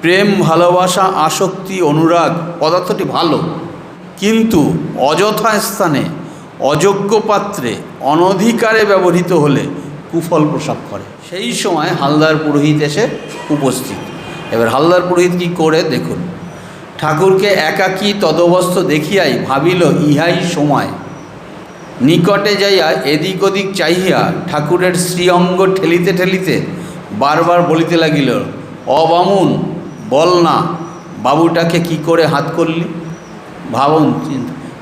প্রেম, ভালোবাসা, আসক্তি, অনুরাগ পদার্থটি ভালো, কিন্তু অযথা স্থানে, অযোগ্য পাত্রে, অনধিকারে ব্যবহৃত হলে কুফল প্রসব করে। সেই সময় হালদার পুরোহিত এসে উপস্থিত। এবার হালদার পুরোহিত কী করে দেখুন। ঠাকুরকে একাকী তদবস্থ দেখিয়াই ভাবিল ইহাই সময়। নিকটে যাইয়া এদিক ওদিক চাহিয়া ঠাকুরের শ্রীঅঙ্গ ঠেলিতে ঠেলিতে বারবার বলিতে লাগিল, অবামুন, বল না, বাবুটাকে কি করে হাত করলি। ভাবুন,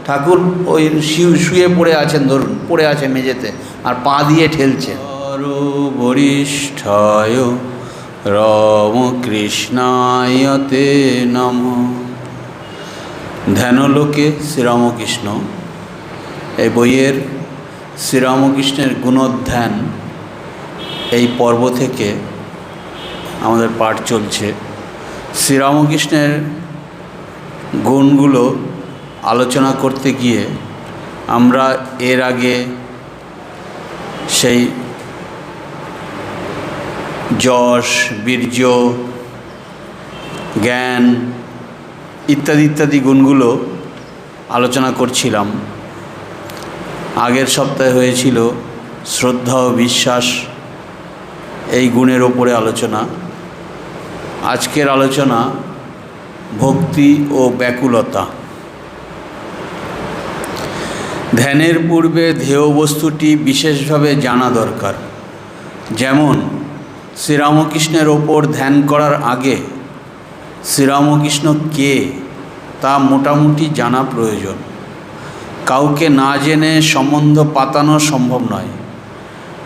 ঠাকুর ওই শুয়ে পড়ে আছেন, ধরুন পড়ে আছে মেঝেতে, আর পা দিয়ে ঠেলছে। বরিষ্ঠায় রামকৃষ্ণায়তে নমঃ। ধ্যানলোকে শ্রীরামকৃষ্ণ, এই বইয়ের শ্রীরামকৃষ্ণের গুণোধ্যান এই পর্ব থেকে আমাদের পাঠ চলছে। শ্রীরামকৃষ্ণের গুণগুলো আলোচনা করতে গিয়ে আমরা এর আগে সেই যশ, বীর্য, জ্ঞান ইত্যাদি ইত্যাদি গুণগুলো আলোচনা করছিলাম। আগের সপ্তাহে হয়েছিল শ্রদ্ধা ও বিশ্বাস, এই গুণের ওপরে আলোচনা। আজকের আলোচনা ভক্তি ও ব্যাকুলতা। ধ্যানের পূর্বে ধ্যেয় বস্তুটি বিশেষভাবে জানা দরকার। যেমন শ্রীরামকৃষ্ণের ওপর ধ্যান করার আগে শ্রীরামকৃষ্ণ কে তা মোটামুটি জানা প্রয়োজন। কাউকে না জেনে সম্বন্ধ পাতানো সম্ভব নয়।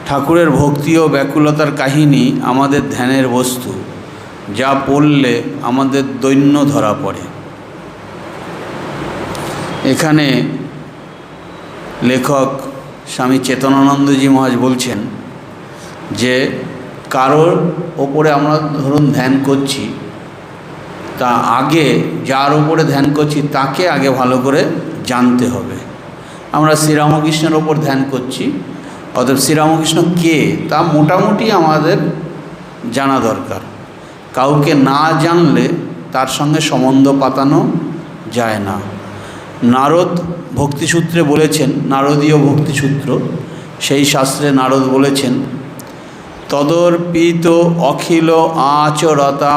ঠাকুরের ভক্তি ও ব্যাকুলতার কাহিনী আমাদের ধ্যানের বস্তু, যা পড়লে আমাদের দৈন্য ধরা পড়ে। এখানে লেখক স্বামী চেতনানন্দজি মহারাজ বলছেন যে কারোর ওপরে আমরা ধরুন ধ্যান করছি, তা আগে যার ওপরে ধ্যান করছি তাকে আগে ভালো করে জানতে হবে। আমরা শ্রীরামকৃষ্ণের ওপর ধ্যান করছি, অতএব শ্রীরামকৃষ্ণ কে তা মোটামুটি আমাদের জানা দরকার। কাউকে না জানলে তার সঙ্গে সম্বন্ধ পাতানো যায় না। নারদ ভক্তিসূত্রে বলেছেন, নারদীয় ভক্তিসূত্র, সেই শাস্ত্রে নারদ বলেছেন, তদর্পিত অখিল আচরতা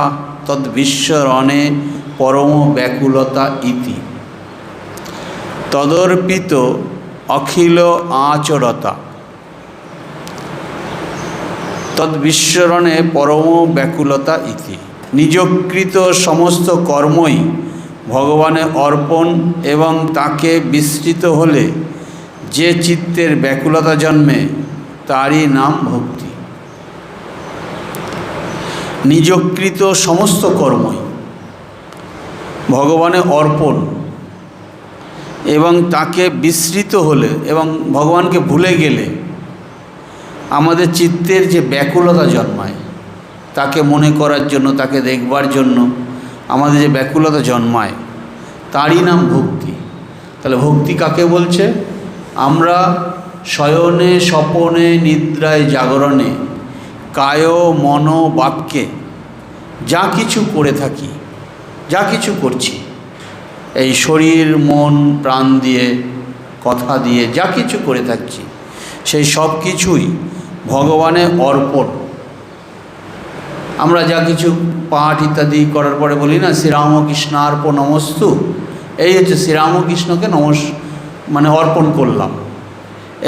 তদ্বিশ্বরণে পরম ব্যাকুলতা ইতি। তদর্পিত অখিল আচরতা তদ্বিশ্বরণে পরম ব্যাকুলতা ইতি। নিজকৃত সমস্ত কর্মই ভগবানে অর্পণ এবং তাকে বিস্মৃত হলে যে চিত্তের ব্যাকুলতা জন্মে তারই নাম ভক্তি। নিজকৃত সমস্ত কর্মই ভগবানে অর্পণ এবং তাকে বিস্মৃত হলে এবং ভগবানকে ভুলে গেলে আমাদের চিত্তের যে ব্যাকুলতা জন্মায়, তাকে মনে করার জন্য, তাকে দেখবার জন্য আমাদের যে ব্যাকুলতা জন্মায় তারই নাম ভক্তি। তাহলে ভক্তি কাকে বলছে? আমরা শয়নে স্বপনে নিদ্রায় জাগরণে কায় মন বাক্যে যা কিছু করে থাকি, যা কিছু করছি, এই শরীর মন প্রাণ দিয়ে কথা দিয়ে যা কিছু করে থাকছি, সেই সব কিছুই ভগবানে অর্পণ। আমরা যা কিছু পাঠ ইত্যাদি করার পরে বলি না, শ্রীরামকৃষ্ণার্পণমস্তু, এই হচ্ছে শ্রীরামকৃষ্ণকে মানে অর্পণ করলাম।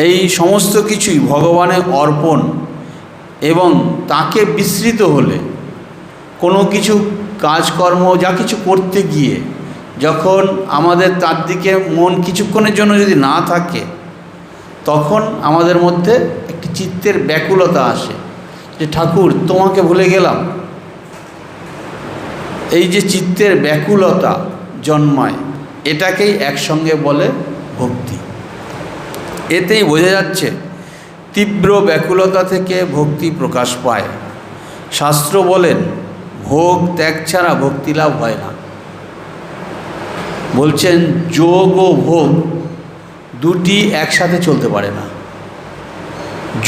এই সমস্ত কিছুই ভগবানে অর্পণ এবং তাকে বিস্মৃত হলে, কোনো কিছু কাজকর্ম যা কিছু করতে গিয়ে যখন আমাদের তার দিকে মন কিছুক্ষণের জন্য যদি না থাকে, তখন আমাদের মধ্যে একটি চিত্তের ব্যাকুলতা আসে যে ঠাকুর তোমাকে ভুলে গেলাম। এই যে চিত্তের ব্যাকুলতা জন্মায়, এটাকেই একসঙ্গে বলে ভক্তি। এতেই বোঝা যাচ্ছে তীব্র ব্যাকুলতা থেকে ভক্তি প্রকাশ পায়। শাস্ত্র বলেন ভোগ ত্যাগ ছাড়া ভক্তি লাভ হয় না। বলছেন যোগ ও ভোগ দুটি একসাথে চলতে পারে না।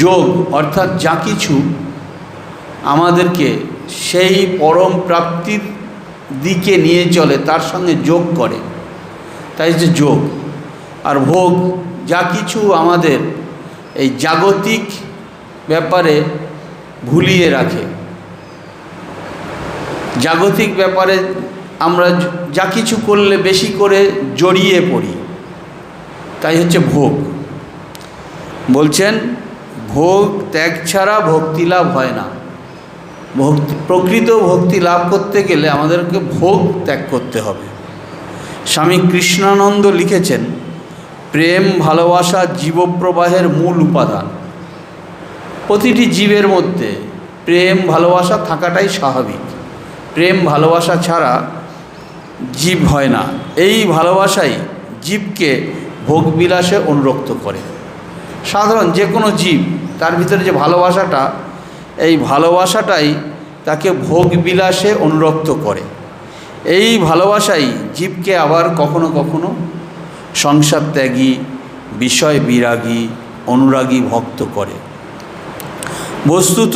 যোগ অর্থাৎ যা কিছু আমাদেরকে সেই পরম প্রাপ্তির দিকে নিয়ে চলে, তার সঙ্গে যোগ করে, তাই হচ্ছে যোগ। আর ভোগ যা কিছু আমাদের এই জাগতিক ব্যাপারে ভুলিয়ে রাখে, জাগতিক ব্যাপারে আমরা যা কিছু করলে বেশি করে জড়িয়ে পড়ি, তাই হচ্ছে ভোগ। বলছেন ভোগ ত্যাগ ছাড়া ভক্তি লাভ হয় না। প্রকৃত ভক্তি লাভ করতে গেলে আমাদেরকে ভোগ ত্যাগ করতে হবে। স্বামী কৃষ্ণানন্দ লিখেছেন, প্রেম ভালোবাসা জীবপ্রবাহের মূল উপাদান। প্রতিটি জীবের মধ্যে প্রেম ভালোবাসা থাকাটাই স্বাভাবিক। প্রেম ভালোবাসা ছাড়া জীব হয় না। এই ভালোবাসাই জীবকে ভোগবিলাসে অনুরক্ত করে। সাধারণ যে কোনো জীব, তার ভিতরে যে ভালোবাসাটা, এই ভালোবাসাটাই তাকে ভোগবিলাসে অনুরক্ত করে। এই ভালোবাসাই জীবকে আবার কখনো কখনো সংসার ত্যাগী, বিষয় বিরাগী, অনুরাগী ভক্ত করে। বস্তুত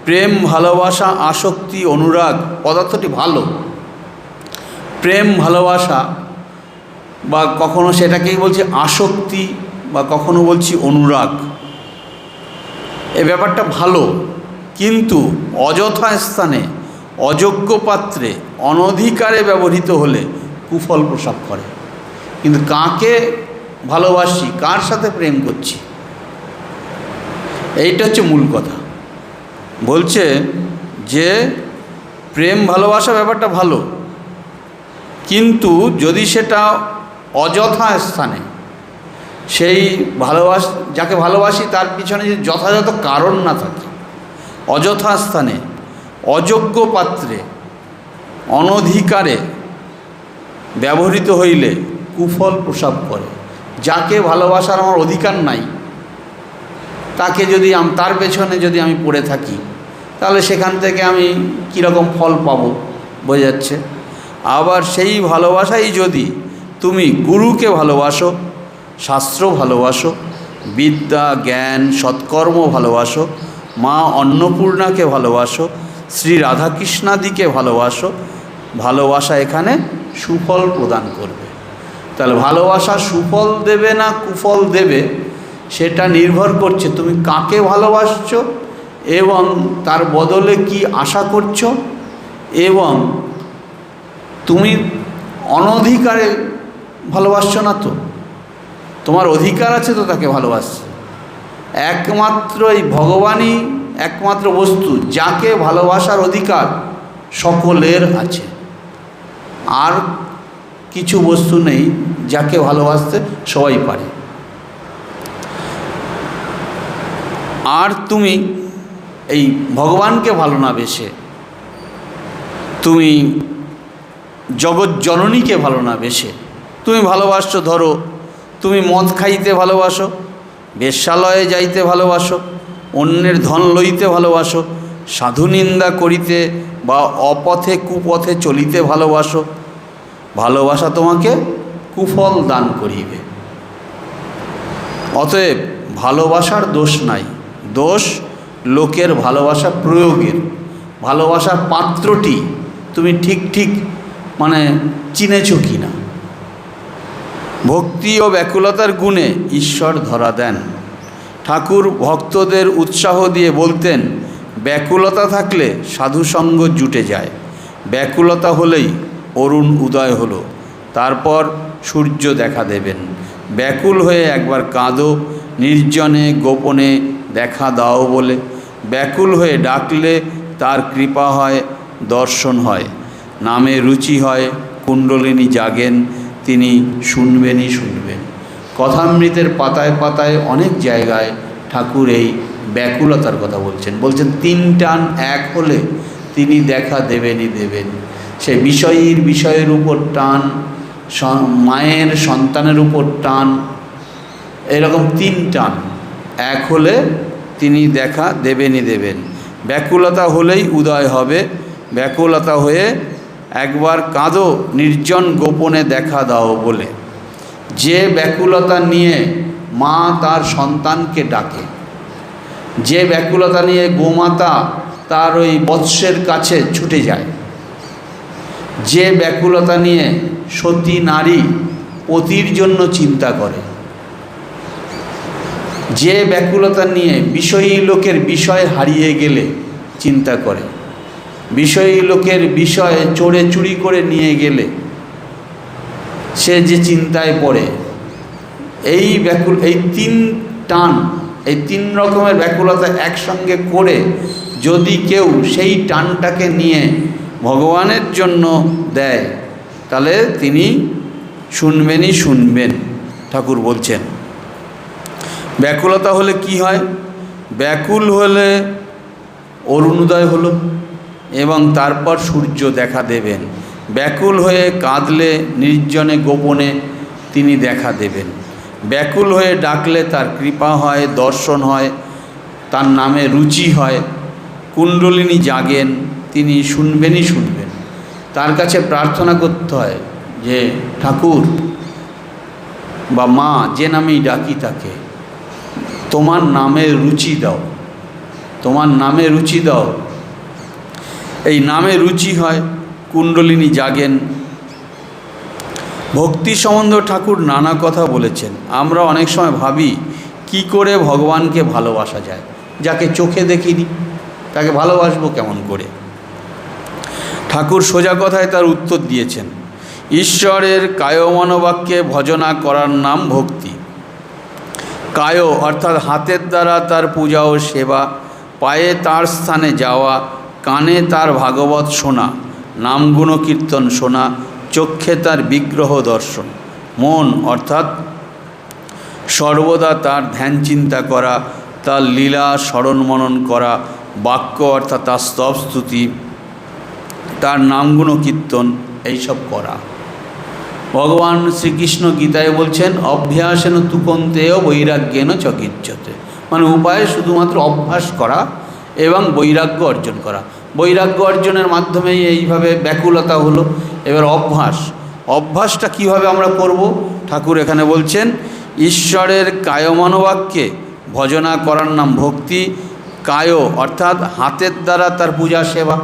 প্রেম ভালোবাসা আসক্তি অনুরাগ পদার্থটি ভালো। প্রেম ভালোবাসা বা কখনো সেটাকেই বলছি আসক্তি বা কখনো বলছি অনুরাগ, এ ব্যাপারটা ভালো, কিন্তু অযথা স্থানে অযোগ্য পাত্রে অনধিকারে ব্যবহৃত হলে কুফল প্রসব করে। কিন্তু কাকে ভালোবাসি, কার সাথে প্রেম করছি, এইটা হচ্ছে মূল কথা। বলছে যে প্রেম ভালোবাসা ব্যাপারটা ভালো, কিন্তু যদি সেটা অযথা স্থানে, সেই যাকে ভালোবাসি তার পিছনে যদি যথাযথ কারণ না থাকে, অযথা স্থানে অযোগ্য পাত্রে অনধিকারে ব্যবহৃত হইলে কুফল প্রসব করে। যাকে ভালোবাসার আমার অধিকার নাই, তাকে যদি তার পেছনে যদি আমি পড়ে থাকি, তাহলে সেখান থেকে আমি কীরকম ফল পাবো বোঝা যাচ্ছে। আবার সেই ভালোবাসাই যদি তুমি গুরুকে ভালোবাসো, শাস্ত্র ভালোবাসো, বিদ্যা জ্ঞান সৎকর্ম ভালোবাসো, মা অন্নপূর্ণাকে ভালোবাসো, শ্রী রাধাকৃষ্ণাদিকে ভালোবাসো, ভালোবাসা এখানে সুফল প্রদান করবে। তাহলে ভালোবাসা সুফল দেবে না কুফল দেবে, সেটা নির্ভর করছে তুমি কাকে ভালোবাসছো এবং তার বদলে কি আশা করছো, এবং তুমি অনধিকারে ভালোবাসছো না তো, তোমার অধিকার আছে তো তাকে ভালোবাসছো। একমাত্র এই ভগবানই একমাত্র বস্তু যাকে ভালোবাসার অধিকার সকলের আছে, আর কিছু বস্তু নেই যাকে ভালোবাসতে সবাই পারে। আর তুমি এই ভগবানকে ভালো না বেসে তুমি জগৎ জননীকে ভালো না বেসে তুমি ভালোবাসছো, ধরো তুমি মদ খাইতে ভালোবাসো, বেশ্যালয়ে যাইতে ভালোবাসো, অন্যের ধন লইতে ভালোবাসো, সাধু নিন্দা করিতে বা অপথে কুপথে চলিতে ভালোবাসো, ভালোবাসা তোমাকে কুফল দান করিবে। অতএব ভালোবাসার দোষ নাই, দোষ লোকের ভালোবাসা প্রয়োগের। ভালোবাসার পাত্রটি তুমি ঠিক চিনেছো কি না। ভক্তি ও ব্যাকুলতার গুণে ঈশ্বর ধরা দেন। ঠাকুর ভক্তদের উৎসাহ দিয়ে বলতেন, ব্যাকুলতা থাকলে সাধুসঙ্গ জুটে যায়, ব্যাকুলতা হলেই অরুণ উদয় হলো, তারপর সূর্য দেখা দেবেন। ব্যাকুল হয়ে একবার কাঁদো, নির্জনে গোপনে দেখা দাও বলে। ব্যাকুল হয়ে ডাকলে তার কৃপা হয়, দর্শন হয়, নামে রুচি হয়, কুণ্ডলিনী জাগেন, তিনি শুনবেনই শুনবেন। কথামৃতের পাতায় পাতায় অনেক জায়গায় ঠাকুর এই ব্যাকুলতার কথা বলছেন। তিন টান এক হলে তিনি দেখা দেবেনই দেবেন। সে বিষয়ের উপর টান, মায়ের সন্তানের উপর টান, এরকম তিন টান এক হলে তিনি দেখা দেবেনই দেবেন। ব্যাকুলতা হলেই উদয় হবে, ব্যাকুলতা হয়ে একবার কাঁদো, নির্জন গোপনে দেখা দাও বলে। যে ব্যাকুলতা নিয়ে মা তার সন্তানকে ডাকে, যে ব্যাকুলতা নিয়ে গোমাতা তার ওই বৎসের কাছে ছুটে যায়, যে ব্যাকুলতা নিয়ে সতী নারী পতির জন্য চিন্তা করে, যে ব্যাকুলতা নিয়ে বিষয়ী লোকের বিষয় হারিয়ে গেলে চিন্তা করে, বিষয়ী লোকের বিষয় চোরে চুরি করে নিয়ে গেলে সে যে চিন্তায় পড়ে, এই তিন রকমের ব্যাকুলতা একসঙ্গে করে যদি কেউ সেই টানটাকে নিয়ে ভগবানের জন্য দেয়, তাহলে তিনি শুনবেন। ঠাকুর বলছেন ব্যাকুলতা হলে কি হয়? ব্যাকুল হলে অরুণোদয় হলো এবং তারপর সূর্য দেখা দেবেন। ব্যাকুল হয়ে কাঁদলে নির্জনে গোপনে তিনি দেখা দেবেন। ব্যাকুল হয়ে ডাকলে তার কৃপা হয়, দর্শন হয়, তার নামে রুচি হয়, কুণ্ডলিনী জাগেন, তিনি শুনবেন। তার কাছে প্রার্থনা করতে হয় যে ঠাকুর বা মা, যে নামেই ডাকি তাকে, তোমার নামে রুচি দাও, তোমার নামে রুচি দাও। এই নামে রুচি হয়, কুণ্ডলিনী জাগেন। ভক্তি সম্বন্ধে ঠাকুর নানা কথা বলেছেন। আমরা অনেক সময় ভাবি কি করে ভগবানকে ভালোবাসা যায়, যাকে চোখে দেখিনি তাকে ভালোবাসবো কেমন করে? ঠাকুর সোজা কথায় তার উত্তর দিয়েছেন। ঈশ্বরের কায়মনোবাক্যে ভজনা করার নাম ভক্তি। কায় অর্থাৎ হাতের দ্বারা তার পূজা ও সেবা, পায়ে তার স্থানে যাওয়া, কানে তার ভাগবত শোনা, নামগুণ কীর্তন শোনা, চক্ষে তার বিগ্রহ দর্শন, মন অর্থাৎ সর্বদা তার ধ্যান চিন্তা করা, তার লীলা স্মরণ মনন করা, বাক্য অর্থাৎ তার স্তব স্তুতি, তার নামগুণ কীর্তন এইসব করা। ভগবান শ্রীকৃষ্ণ গীতায় বলছেন অভ্যাসেন তুকন্তেয় বৈরাগ্যেন চকিচ্ছতে, মানে উপায় শুধুমাত্র অভ্যাস করা এবং বৈরাগ্য অর্জন করা। বৈরাগ্য অর্জনের মাধ্যমেই এইভাবে ব্যাকুলতা হলো। এবার অভ্যাসটা কিভাবে আমরা করব? ঠাকুর এখানে বলছেন ঈশ্বরের কায়মনোবাক্যে ভজনা করার নাম ভক্তি। কায় অর্থাৎ হাতের দ্বারা তার পূজা সেবা,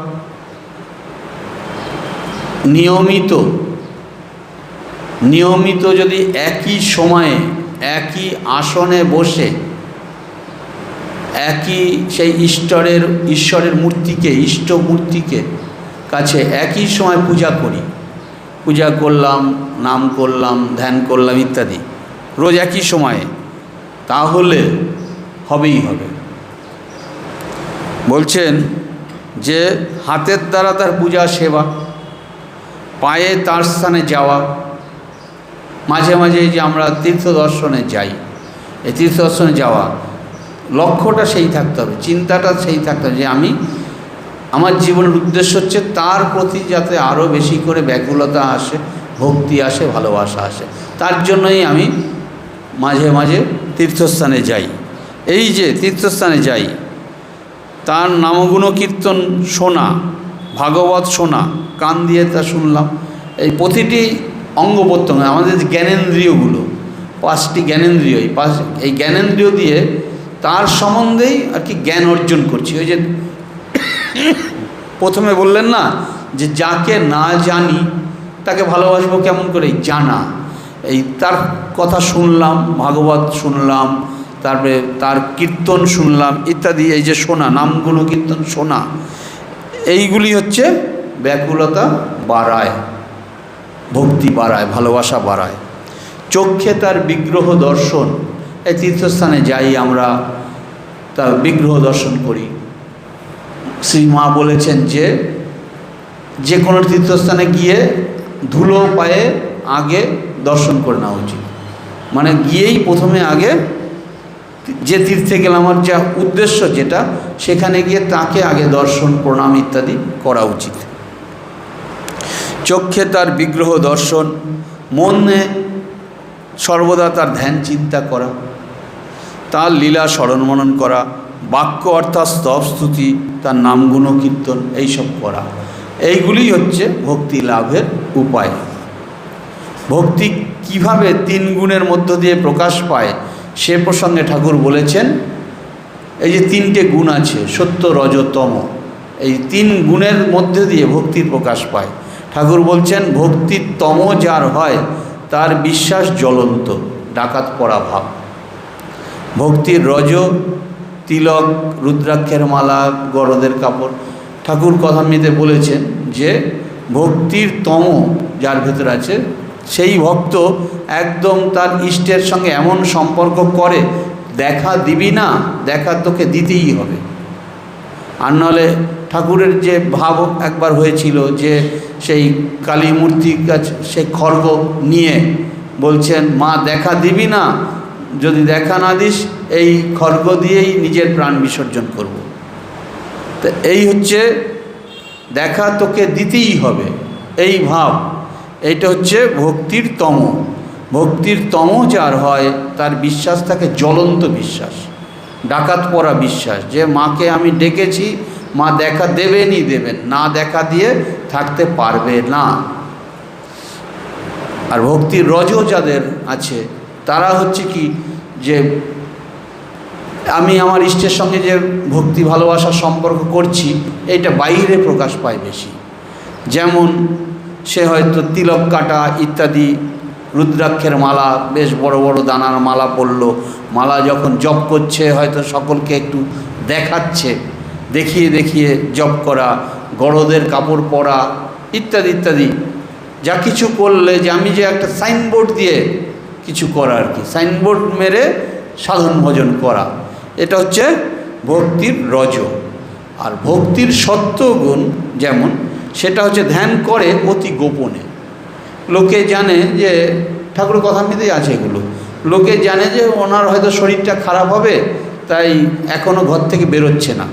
নিয়মিত যদি একই সময়ে একই আসনে বসে একই সেই ঈশ্বরের মূর্তিকে, ইষ্ট মূর্তিকে কাছে একই সময় পূজা করলাম, নাম করলাম, ধ্যান করলাম ইত্যাদি, রোজ একই সময়ে, তাহলে হবেই হবে। বলছেন যে হাতের দ্বারা তার পূজা সেবা, পায়ে তার স্থানে যাওয়া, মাঝে মাঝে যে আমরা তীর্থ দর্শনে যাই, এই তীর্থ দর্শনে যাওয়া লক্ষ্যটা সেই থাকতে হবে, চিন্তাটা সেই থাকতে হবে যে আমার জীবনের উদ্দেশ্য হচ্ছে তার প্রতি যাতে আরও বেশি করে ব্যাকুলতা আসে, ভক্তি আসে, ভালোবাসা আসে। তার জন্যই আমি মাঝে মাঝে তীর্থস্থানে যাই। এই যে তীর্থস্থানে যাই, তার নামগুণ কীর্তন শোনা, ভাগবত শোনা, কান দিয়ে তা শুনলাম। এই প্রতিটি অঙ্গ প্রত্যঙ্গ, আমাদের যে জ্ঞানেন্দ্রিয়গুলো, 5টি জ্ঞানেন্দ্রিয়, এই জ্ঞানেন্দ্রিয় দিয়ে তার সম্বন্ধেই আর কি জ্ঞান অর্জন করছি। ওই যে প্রথমে বললেন না যে যাকে না জানি তাকে ভালোবাসবো কেমন করে? জানা। এই তার কথা শুনলাম, ভাগবত শুনলাম, তারপরে তার কীর্তন শুনলাম ইত্যাদি, এই যে শোনা, নামগুণ কীর্তন শোনা, এইগুলি হচ্ছে ব্যাকুলতা বাড়ায়, ভক্তি বাড়ায়, ভালোবাসা বাড়ায়। চক্ষে তার বিগ্রহ দর্শন, এই তীর্থস্থানে যাই আমরা, তার বিগ্রহ দর্শন করি। শ্রী মা বলেছেন যে কোনো তীর্থস্থানে গিয়ে ধুলো পায়ে আগে দর্শন করে নেওয়া উচিত। মানে গিয়েই প্রথমে আগে যে তীর্থে গেলাম, আমার যা উদ্দেশ্য যেটা, সেখানে গিয়ে তাকে আগে দর্শন, প্রণাম ইত্যাদি করা উচিত। চক্ষে তার বিগ্রহ দর্শন, মনে সর্বদা তার ধ্যান চিন্তা করা, তার লীলা স্মরণ মনন করা, বাক্য অর্থাৎ স্তব স্তুতি, তার নামগুণ কীর্তন এইসব করা, এইগুলি হচ্ছে ভক্তি লাভের উপায়। ভক্তি কিভাবে 3 গুণের মধ্য দিয়ে প্রকাশ পায় সে প্রসঙ্গে ঠাকুর বলেছেন, এই যে 3টে গুণ আছে, সত্য রজ তম, এই 3 গুণের মধ্যে দিয়ে ভক্তির প্রকাশ পায়। ঠাকুর বলছেন ভক্তির তম যার হয় তার বিশ্বাস জ্বলন্ত, ডাকাত পড়া ভাব। ভক্তির রজ, তিলক, রুদ্রাক্ষের মালা, গরদের কাপড়। ঠাকুর কথামৃতে বলেছেন যে ভক্তির তম যার ভেতর আছে সেই ভক্ত একদম তার ইষ্টের সঙ্গে এমন সম্পর্ক করে, দেখা দিবি না, দেখা তোকে দিতেই হবে। আর নাহলে ঠাকুরের যে ভাব একবার হয়েছিল যে সেই কালী মূর্তির কাছে সেই খড়গ নিয়ে বলছেন, মা দেখা দিবি না, যদি দেখা না দিস এই খড়গ দিয়েই নিজের প্রাণ বিসর্জন করব। তো এই হচ্ছে দেখা তোকে দিতেই হবে, এই ভাব, এইটা হচ্ছে ভক্তির তম। ভক্তির তম যার হয় তার বিশ্বাস থাকে জ্বলন্ত বিশ্বাস, ডাকাত পড়া বিশ্বাস, যে মাকে আমি ডেকেছি, মা দেখা দেবেনই দেবেন, না দেখা দিয়ে থাকতে পারবে না। আর ভক্তির রজ যাদের আছে তারা হচ্ছে কি, যে আমি আমার ইষ্টের সঙ্গে যে ভক্তি ভালোবাসার সম্পর্ক করছি এইটা বাইরে প্রকাশ পায় বেশি। যেমন সে হয়তো তিলক কাটা ইত্যাদি, রুদ্রাক্ষের মালা, বেশ বড় বড় দানার মালা পরলো, মালা যখন জপ করছে হয়তো সকলকে একটু দেখাচ্ছে, দেখিয়ে দেখিয়ে জপ করা, গরদের কাপড় পরা ইত্যাদি ইত্যাদি, যা কিছু করলে যে আমি যে একটা সাইনবোর্ড দিয়ে কিছু করা আর কি, সাইনবোর্ড মেরে সাধন ভজন করা, এটা হচ্ছে ভক্তির রজ। আর ভক্তির সত্ত্বগুণ যেমন, সেটা হচ্ছে ধ্যান করে অতি গোপনে। লোকে জানে যে ঠাকুরের কথামৃতেই আছে এগুলো, লোকে জানে যে ওনার হয়তো শরীরটা খারাপ হবে, তাই এখনও ঘর থেকে বেরোচ্ছে না,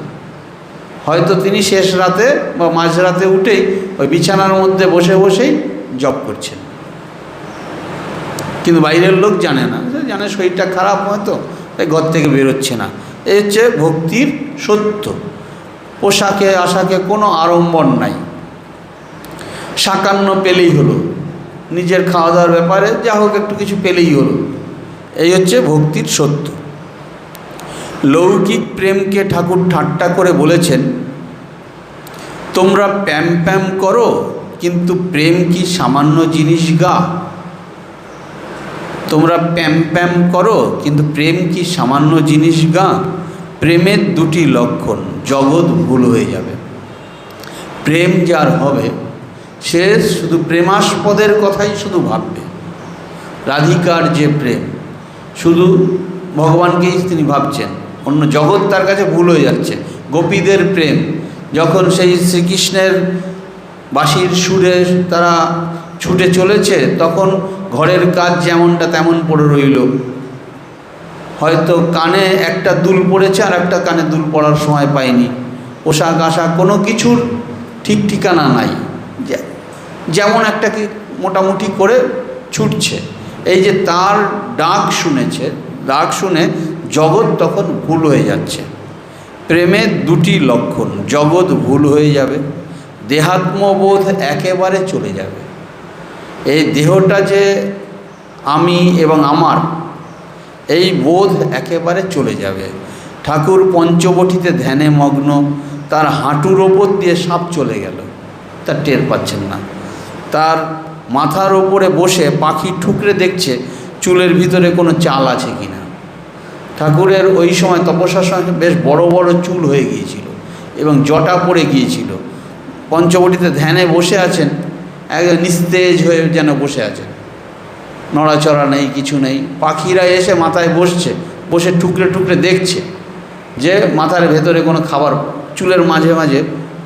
হয়তো তিনি শেষ রাতে বা মাঝরাতে উঠেই ওই বিছানার মধ্যে বসে বসেই জপ করছেন। কিন্তু বাইরের লোক জানে না, জানে শরীরটা খারাপ হয়তো, তাই ঘর থেকে বেরোচ্ছে না। এই হচ্ছে ভক্তির সত্য। পোশাকে আশাকে কোনো আড়ম্বর নাই, সাকান্ন পেলেই হলো, নিজের খাওয়া দাওয়ার ব্যাপারে যা হোক একটু কিছু পেলেই হলো, এই হচ্ছে ভক্তির সত্য। লৌকিক প্রেমকে ঠাকুর ঠাট্টা করে বলেছেন, তোমরা প্যাম প্যাম করো কিন্তু প্রেম কি সামান্য জিনিস গা। তোমরা প্যাম প্যাম করো কিন্তু প্রেম কি সামান্য জিনিস গা। প্রেমের দুটি লক্ষণ, জগৎ ভুল হয়ে যাবে। প্রেম যার হবে সে শুধু প্রেমাস্পদের কথাই শুধু ভাববে। রাধিকার যে প্রেম, শুধু ভগবানকেই তিনি ভাবছেন, অন্য জগৎ তার কাছে ভুল হয়ে যাচ্ছে। গোপীদের প্রেম, যখন সেই শ্রীকৃষ্ণের বাঁশির সুরে তারা ছুটে চলেছে, তখন ঘরের কাজ যেমনটা তেমন পড়ে রইল, হয়তো কানে একটা দুল পড়েছে আর একটা কানে দুল পড়ার সময় পায়নি, পোশাক আশাক কোনো কিছুর ঠিক ঠিকানা নাই, যেমন একটা কি মোটামুটি করে ছুটছে। এই যে তার ডাক শুনেছে, ডাক শুনে জগৎ তখন ভুল হয়ে যাচ্ছে। প্রেমের দুটি লক্ষণ, জগৎ ভুল হয়ে যাবে, দেহাত্মবোধ একেবারে চলে যাবে। এই দেহটা যে আমি এবং আমার, এই বোধ একেবারে চলে যাবে। ঠাকুর পঞ্চবটিতে ধ্যানে মগ্ন, তার হাঁটুর ওপর দিয়ে সাপ চলে গেল, তার টের পাচ্ছেন না। তার মাথার ওপরে বসে পাখি ঠুকরে দেখছে চুলের ভিতরে কোনো চাল আছে কিনা। ঠাকুরের ওই সময় তপস্যার সঙ্গে বেশ বড় বড় চুল হয়ে গিয়েছিল এবং জটা পড়ে গিয়েছিল। পঞ্চবটিতে ধ্যানে বসে আছেন, একদম নিস্তেজ হয়ে যেন বসে আছেন, নড়াচড়া নেই, কিছু নেই। পাখিরা এসে মাথায় বসছে, বসে টুকরে টুকরে দেখছে যে মাথার ভেতরে কোনো খাবার, চুলের মাঝে মাঝে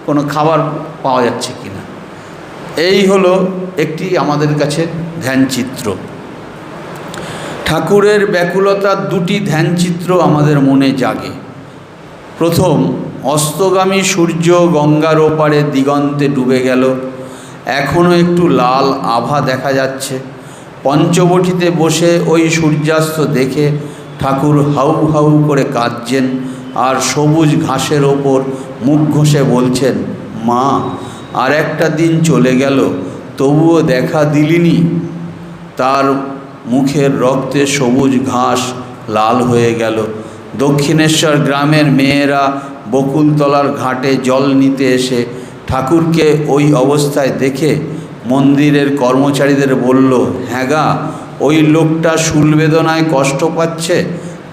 কোনো খাবার পাওয়া যাচ্ছে কিনা। এই হলো একটি আমাদের কাছে ধ্যানচিত্র। ঠাকুরের ব্যাকুলতার দুটি ধ্যানচিত্র আমাদের মনে জাগে। প্রথম, অস্তগামী সূর্য গঙ্গার ওপারে দিগন্তে ডুবে গেল, এখনও একটু লাল আভা দেখা যাচ্ছে। পঞ্চবটিতে বসে ওই সূর্যাস্ত দেখে ঠাকুর হাউ হাউ করে কাঁদছেন আর সবুজ ঘাসের ওপর মুখ ঘষে বলছেন, মা আর একটা দিন চলে গেল, তবুও দেখা দিলিনি। তার মুখের রক্তে সবুজ ঘাস লাল হয়ে গেল। দক্ষিণেশ্বর গ্রামের মেয়েরা বকুলতলার ঘাটে জল নিতে এসে ঠাকুরকে ওই অবস্থায় দেখে মন্দিরের কর্মচারীদের বলল, হ্যাঁ গা, ওই লোকটা শূল বেদনায় কষ্ট পাচ্ছে,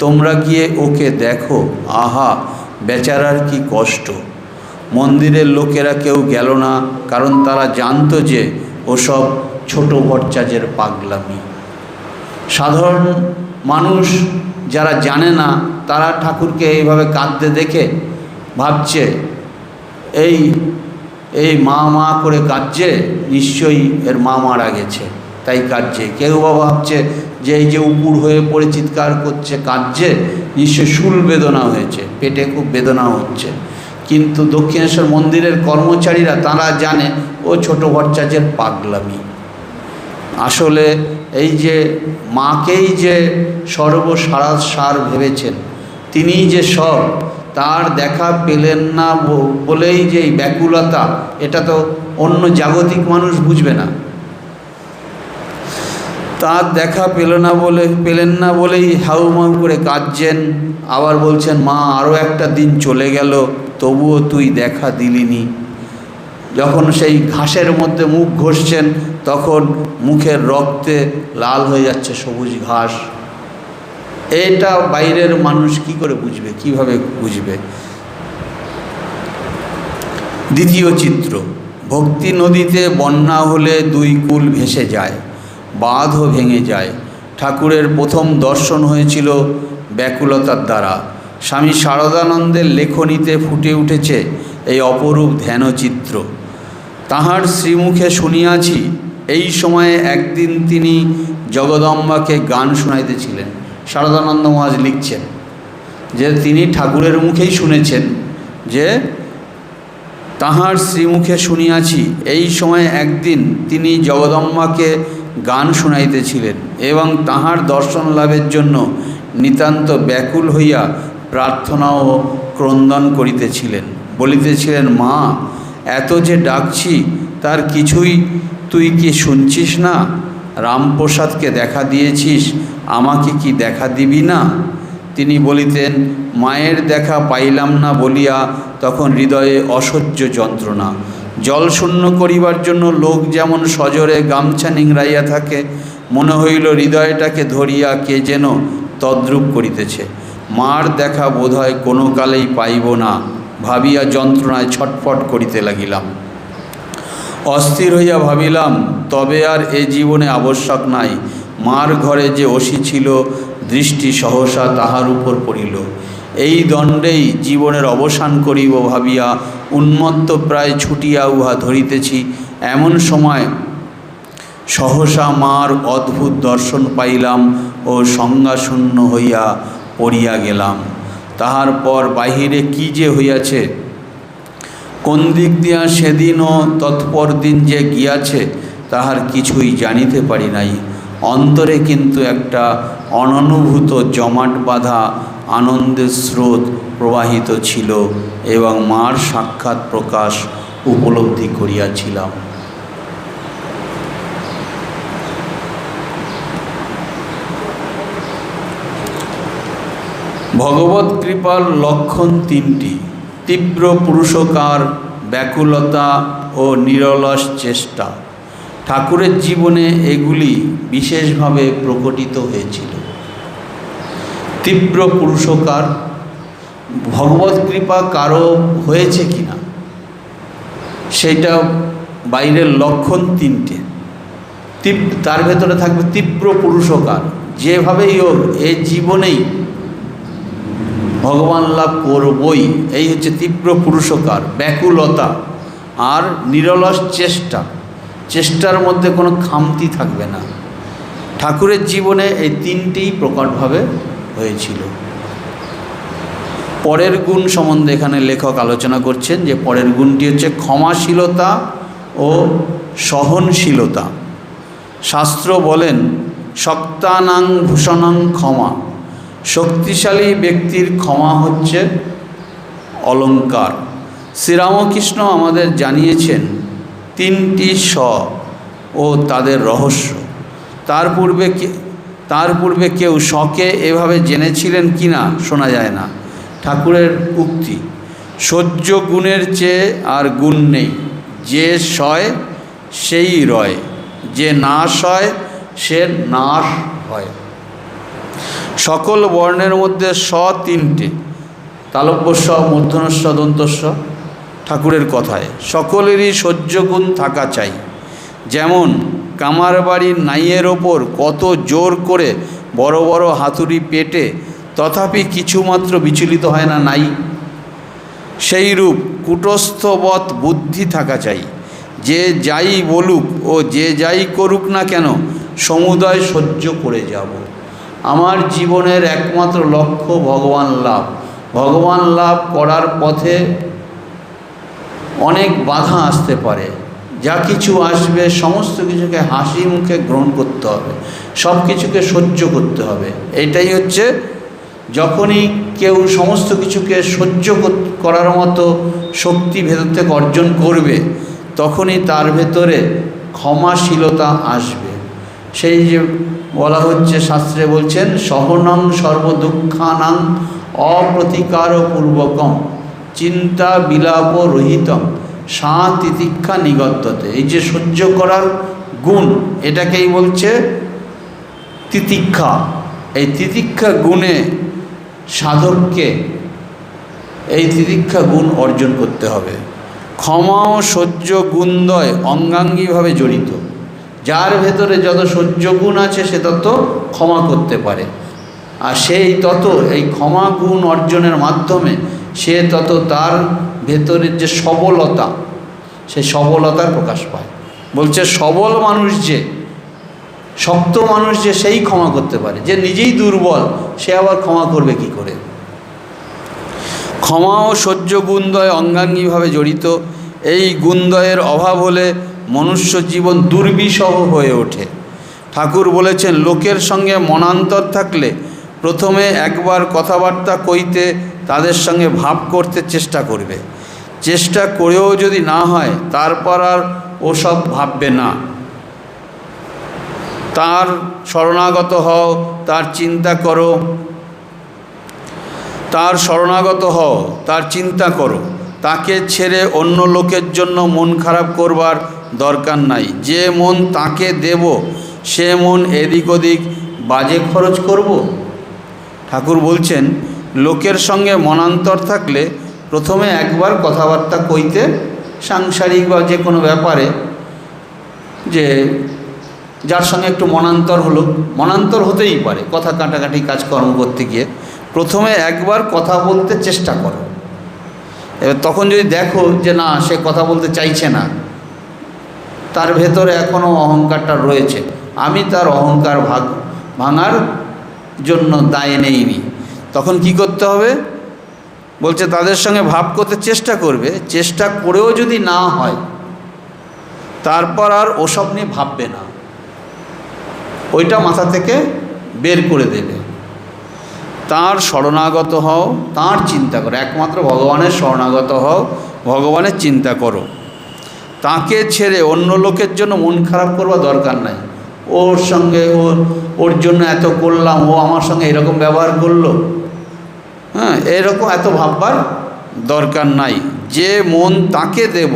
তোমরা গিয়ে ওকে দেখো, আহা বেচারার কি কষ্ট। মন্দিরের লোকেরা কেউ গেল না, কারণ তারা জানতো যে ওসব ছোট ভট্টাচার্যের পাগলামি। সাধারণ মানুষ যারা জানে না, তারা ঠাকুরকে এইভাবে কাঁদতে দেখে ভাবছে এই মা মা করে কাঁদছে, নিশ্চয়ই এর মা মারা গেছে তাই কাঁদছে। কেউ বা ভাবছে যে এই যে উপুর হয়ে পড়ে চিৎকার করছে কাঁদছে, নিশ্চয়ই শূল বেদনা হয়েছে, পেটে খুব বেদনা হচ্ছে। কিন্তু দক্ষিণেশ্বর মন্দিরের কর্মচারীরা তারা জানে ও ছোট ভট্টাচার্যের পাগলামি। আসলে এই যে মাকেই যে সার ভেবেছেন, তিনিই যে সব, তার দেখা পেলেন না বলেই যে এই ব্যাকুলতা, এটা তো অন্য জাগতিক মানুষ বুঝবে না। তার দেখা পেলেন না বলেই হাউমাউ করে কাঁদছেন। আবার বলছেন, মা আরও একটা দিন চলে গেল, তবুও তুই দেখা দিলিনি। যখন সেই ঘাসের মধ্যে মুখ ঘষছেন, তখন মুখের রক্তে লাল হয়ে যাচ্ছে সবুজ ঘাস। এটা বাইরের মানুষ কি করে বুঝবে, কিভাবে বুঝবে? দ্বিতীয় চিত্র, ভক্তি নদীতে বন্যা হলে দুই কূল ভেসে যায়, বাঁধও ভেঙে যায়। ঠাকুরের প্রথম দর্শন হয়েছিল ব্যাকুলতার দ্বারা। স্বামী শারদানন্দের লেখনীতে ফুটে উঠেছে এই অপরূপ ধ্যানচিত্র। তাহার শ্রীমুখে শুনিয়াছি, এই সময়ে একদিন তিনি জগদম্বাকে গান শোনাইতেছিলেন। শারদানন্দ মহারাজ লিখছেন যে তিনি ঠাকুরের মুখেই শুনেছেন যে তাহার শ্রীমুখে শুনিয়াছি, এই সময়ে একদিন তিনি জগদম্বাকে গান শুনাইতেছিলেন এবং তাহার দর্শন লাভের জন্য নিতান্ত ব্যাকুল হইয়া প্রার্থনা ও ক্রন্দন করিতেছিলেন। বলিতেছিলেন, মা এত যে ডাকছি তার কিছুই তুই কি শুনছিস না? রামপ্রসাদকে দেখা দিয়েছিস, আমাকে কি দেখা দিবি না? তিনি বলিতেন, মায়ের দেখা পাইলাম না বলিয়া তখন হৃদয়ে অসহ্য যন্ত্রণা। জল শূন্য করিবার জন্য লোক যেমন সজোরে গামছা নিংড়াইয়া থাকে, মনে হইল হৃদয়টাকে ধরিয়া কে যেন তদ্রূপ করিতেছে। মার দেখা বোধহয় কোনো কালেই পাইব না ভাবিয়া যন্ত্রণায় ছটফট করিতে লাগিলাম। অস্থির হইয়া ভাবিলাম, তবে আর এ জীবনে আবশ্যক নাই। মার ঘরে যে অসি ছিল, দৃষ্টি সহসা তাহার উপর পড়িল। এই দণ্ডেই জীবনের অবসান করিব ভাবিয়া উন্মত্ত প্রায় ছুটিয়া উহা ধরিতেছি। এমন সময় সহসা মার অদ্ভুত দর্শন পাইলাম ও সংজ্ঞাশূন্য হইয়া পড়িয়া গেলাম। তাহার পর বাহিরে কি যে হইয়াছে, কোন দিক দিয়া সেদিন ও তৎপর দিন যে গিয়াছে, তাহার কিছুই জানিতে পারি নাই। অন্তরে কিন্তু একটা অননুভূত জমাট বাঁধা আনন্দের স্রোত প্রবাহিত ছিল এবং মার সাক্ষাৎ প্রকাশ উপলব্ধি করিয়াছিলাম। ভগবৎ কৃপার লক্ষণ তিনটি: তীব্র পুরুষকার, ব্যাকুলতা ও নিরলস চেষ্টা। ঠাকুরের জীবনে এগুলি বিশেষভাবে প্রকটিত হয়েছিল। তীব্র পুরুষকার, ভগবৎ কৃপা কারো হয়েছে কিনা সেটা বাইরের লক্ষণ তিনটে। তার ভেতরে থাকবে তীব্র পুরুষকার, যেভাবেই হোক এ জীবনেই ভগবান লাভ করবই, এই হচ্ছে তীব্র পুরুষকার। ব্যাকুলতা আর নিরলস চেষ্টা, চেষ্টার মধ্যে কোনো খামতি থাকবে না। ঠাকুরের জীবনে এই তিনটেই প্রকটভাবে হয়েছিল। পরের গুণ সম্বন্ধে এখানে লেখক আলোচনা করছেন যে পরের গুণটি হচ্ছে ক্ষমাশীলতা ও সহনশীলতা। শাস্ত্র বলেন, শক্তানাং ভূষণং ক্ষমা। শক্তিশালী ব্যক্তির ক্ষমা হচ্ছে অলঙ্কার। শ্রীরামকৃষ্ণ আমাদের জানিয়েছেন তিনটি স ও তাদের রহস্য। তার পূর্বে কেউ শকে এভাবে জেনেছিলেন কিনা শোনা যায় না। ঠাকুরের উক্তি, সহ্য গুণের চেয়ে আর গুণ নেই, যে সয় সেই রয়, যে নাশ হয় সে নাশ হয়। সকল বর্ণের মধ্যে স তিনটে, তালব্য স, মূর্ধন্য স, দন্ত স। ঠাকুরের কথায় সকলেরই সহ্য গুণ থাকা চাই। যেমন কামার বাড়ির নাইয়ের ওপর কত জোর করে বড় বড় হাতুড়ি পেটে, তথাপি কিছুমাত্র বিচলিত হয় না নাই, সেইরূপ কূটস্থবৎ বুদ্ধি থাকা চাই। যে যাই বলুক ও যে যাই করুক না কেন, সমুদয় সহ্য করে যাব। আমার জীবনের একমাত্র লক্ষ্য ভগবান লাভ। ভগবান লাভ করার পথে অনেক বাধা আসতে পারে, যা কিছু আসবে সমস্ত কিছুকে হাসি মুখে গ্রহণ করতে হবে, সব কিছুকে সহ্য করতে হবে। এটাই হচ্ছে, যখনই কেউ সমস্ত কিছুকে সহ্য করার মতো শক্তি ভেতর থেকে অর্জন করবে, তখনই তার ভেতরে ক্ষমাশীলতা আসবে। সেই যে বলা হচ্ছে, শাস্ত্রে বলছেন সহনং সর্বদুঃখানাং অপ্রতিকার পূর্বকম চিন্তা বিলাপ রহিতম সা তিতিক্ষা নিগত্যতে। এই যে সহ্য করার গুণ, এটাকেই বলছে তিতিক্ষা। এই তিতিক্ষা গুণে সাধককে এই তিতিক্ষা গুণ অর্জন করতে হবে। ক্ষমা ও সহ্য গুণদ্বয় অঙ্গাঙ্গিভাবে জড়িত। যার ভেতরে যত সহ্য গুণ আছে সে তত ক্ষমা করতে পারে, আর সেই তত এই ক্ষমা গুণ অর্জনের মাধ্যমে সে তত তার ভেতরের যে সবলতা, সেই সবলতার প্রকাশ পায়। বলছে সবল মানুষ যে, শক্ত মানুষ যে, সেই ক্ষমা করতে পারে। যে নিজেই দুর্বল সে আবার ক্ষমা করবে কি করে? ক্ষমা ও সহ্য গুণদ্বয় অঙ্গাঙ্গিভাবে জড়িত। এই গুণদ্বয়ের অভাব হলে মনুষ্য জীবন দুর্বিষহ হয়ে ওঠে। ঠাকুর বলেছেন, লোকের সঙ্গে মনান্তর থাকলে প্রথমে একবার কথাবার্তা কইতে তাদের সঙ্গে ভাব করতে চেষ্টা করবে। চেষ্টা করেও যদি না হয়, তারপর আর ওসব ভাববে না। তার শরণাগত হও, তার চিন্তা করো, তার শরণাগত হও, তার চিন্তা করো। তাকে ছেড়ে অন্য লোকের জন্য মন খারাপ করবার দরকার নাই। যে মন তাকে দেব, সে মন এদিক ওদিক বাজে খরচ করব? ঠাকুর বলছেন, লোকের সঙ্গে মনান্তর থাকলে প্রথমে একবার কথাবার্তা কইতে, সাংসারিক বা যে কোনো ব্যাপারে, যে যার সঙ্গে একটু মনান্তর হলো, মনান্তর হতেই পারে কথা কাটাকাটি কাজকর্ম করতে গিয়ে, প্রথমে একবার কথা বলতে চেষ্টা করো। এবার তখন যদি দেখো যে না, সে কথা বলতে চাইছে না, তার ভেতরে এখনও অহংকারটা রয়েছে, আমি তার অহংকার ভাঙার জন্য দায় নেইনি, তখন কি করতে হবে? বলছে তাদের সঙ্গে ভাব করতে চেষ্টা করবে। চেষ্টা করেও যদি না হয়, তারপর আর ওসব নিয়ে ভাববে না, ওইটা মাথা থেকে বের করে দেবে। তার শরণাগত হও, তার চিন্তা করো, একমাত্র ভগবানের শরণাগত হও, ভগবানের চিন্তা করো। তাকে ছেড়ে অন্য লোকের জন্য মন খারাপ করবার দরকার নাই। ওর সঙ্গে ওর জন্য এত করলাম, ও আমার সঙ্গে এরকম ব্যবহার করলো, হ্যাঁ, এরকম এত ভাববার দরকার নাই। যে মন তাকে দেব,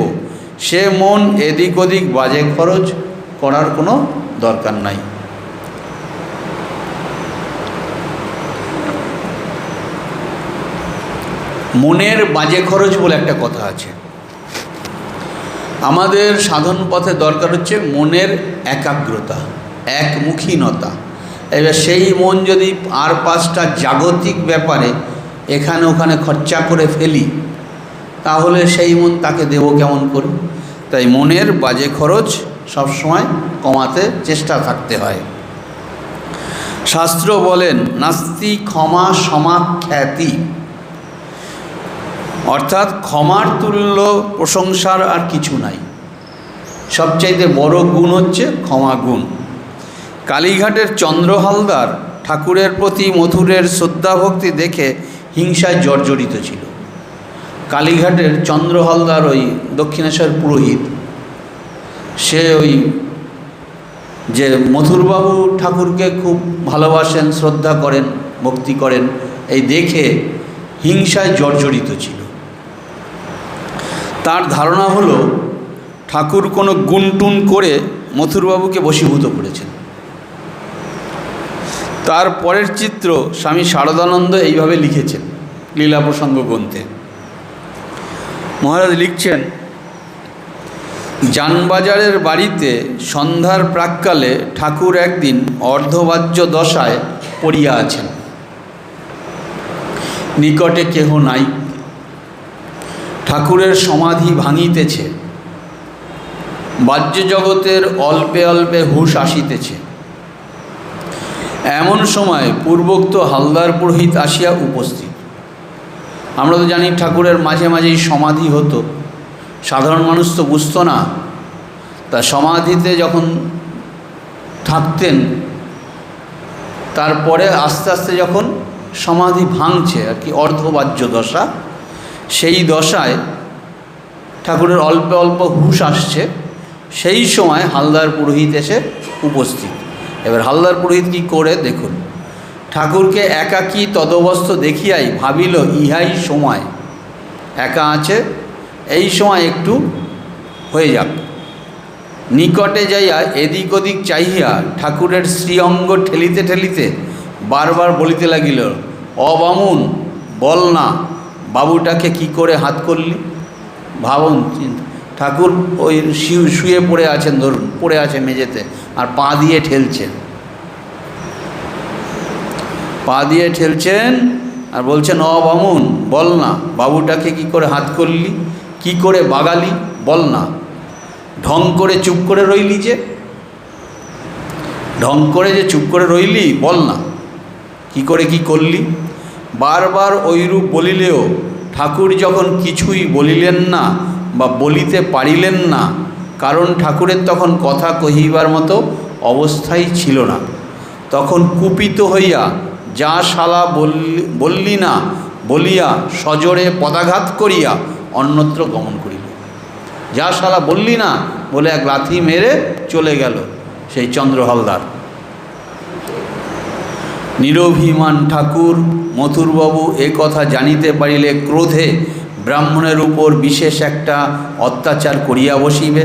সে মন এদিক ওদিক বাজে খরচ করার কোনো দরকার নাই। মনের বাজে খরচ বলে একটা কথা আছে। আমাদের সাধন পথে দরকার হচ্ছে মনের একাগ্রতা, একমুখীনতা। এবার সেই মন যদি আর পাঁচটা জাগতিক ব্যাপারে এখানে ওখানে খরচা করে ফেলি, তাহলে সেই মন তাকে দেব কেমন করে? তাই মনের বাজে খরচ সবসময় কমাতে চেষ্টা থাকতে হয়। শাস্ত্র বলেন, নাস্তি ক্ষমা সমাখ্যাতি, অর্থাৎ ক্ষমার তুল্য প্রশংসার আর কিছু নাই। সবচাইতে বড় গুণ হচ্ছে ক্ষমা গুণ। কালীঘাটের চন্দ্র হালদার ঠাকুরের প্রতি মথুরের শ্রদ্ধাভক্তি দেখে হিংসায় জর্জরিত ছিল। কালীঘাটের চন্দ্র হালদার ওই দক্ষিণেশ্বর পুরোহিত, সে ওই যে মথুরবাবু ঠাকুরকে খুব ভালোবাসেন, শ্রদ্ধা করেন, ভক্তি করেন, এই দেখে হিংসায় জর্জরিত ছিল। তার ধারণা হলো ঠাকুর কোনো গুনটুন করে মথুরবাবুকে বশীভূত করেছেন। তার পরের চিত্র স্বামী শারদানন্দ এইভাবে লিখেছেন লীলা প্রসঙ্গ গ্রন্থে। মহারাজ লিখছেন, জানবাজারের বাড়িতে সন্ধ্যার প্রাক্কালে ঠাকুর একদিন অর্ধবাহ্য দশায় পড়িয়া আছেন। নিকটে কেহ নাই। ঠাকুরের সমাধি ভাঙিতেছে। বাহ্য জগতের অল্পে অল্পে হুঁশ আসিতেছে। এমন সময় পূর্বোক্ত হালদার পুরোহিত আসিয়া উপস্থিত। আমরা তো জানি ঠাকুরের মাঝে মাঝেই সমাধি হতো, সাধারণ মানুষ তো বুঝতো না। তা সমাধিতে যখন থাকতেন, তারপরে আস্তে আস্তে যখন সমাধি ভাঙছে আর কি, অর্ধবাহ্য দশা, সেই দশায় ঠাকুরের অল্প অল্প হুঁশ আসছে। সেই সময় হালদার পুরোহিত এসে উপস্থিত। এবার হালদার পুরোহিত কী করে দেখুন, ঠাকুরকে একাকী তদবস্থ দেখিয়াই ভাবিল ইহাই সময়, একা আছে, এই সময় একটু হয়ে যাক। নিকটে যাইয়া এদিক ওদিক চাহিয়া ঠাকুরের শ্রীঅঙ্গ ঠেলিতে ঠেলিতে বারবার বলিতে লাগিল, অবামুন বল না, বাবুটাকে কি করে হাত করলি। ভাবুন, ঠাকুর ওই শুয়ে পড়ে আছেন, ধরুন পড়ে আছে মেঝেতে, আর পা দিয়ে ঠেলছেন, পা দিয়ে ঠেলছেন আর বলছেন, অবামুন বল না, বাবুটাকে কি করে হাত করলি, কি করে বাগালি, বল না। ঢং করে চুপ করে রইলি যে, ঢং করে যে চুপ করে রইলি, বল না কি করে কি করলি। বারবার ওইরূপ বলিলেও ঠাকুর যখন কিছুই বলিলেন না বা বলিতে পারিলেন না, কারণ ঠাকুরের তখন কথা কহিবার মতো অবস্থাই ছিল না। তখন কুপিত হইয়া, যা শালা বললি না বলিয়া সজোরে পদাঘাত করিয়া অন্যত্র গমন করিল। যা শালা বললি না বলে এক লাথি মেরে চলে গেল সেই চন্দ্র হালদার। নিরভিমান ঠাকুর মথুরবাবু এ কথা জানিতে পারিলে ক্রোধে ব্রাহ্মণের উপর বিশেষ একটা অত্যাচার করিয়া বসিবে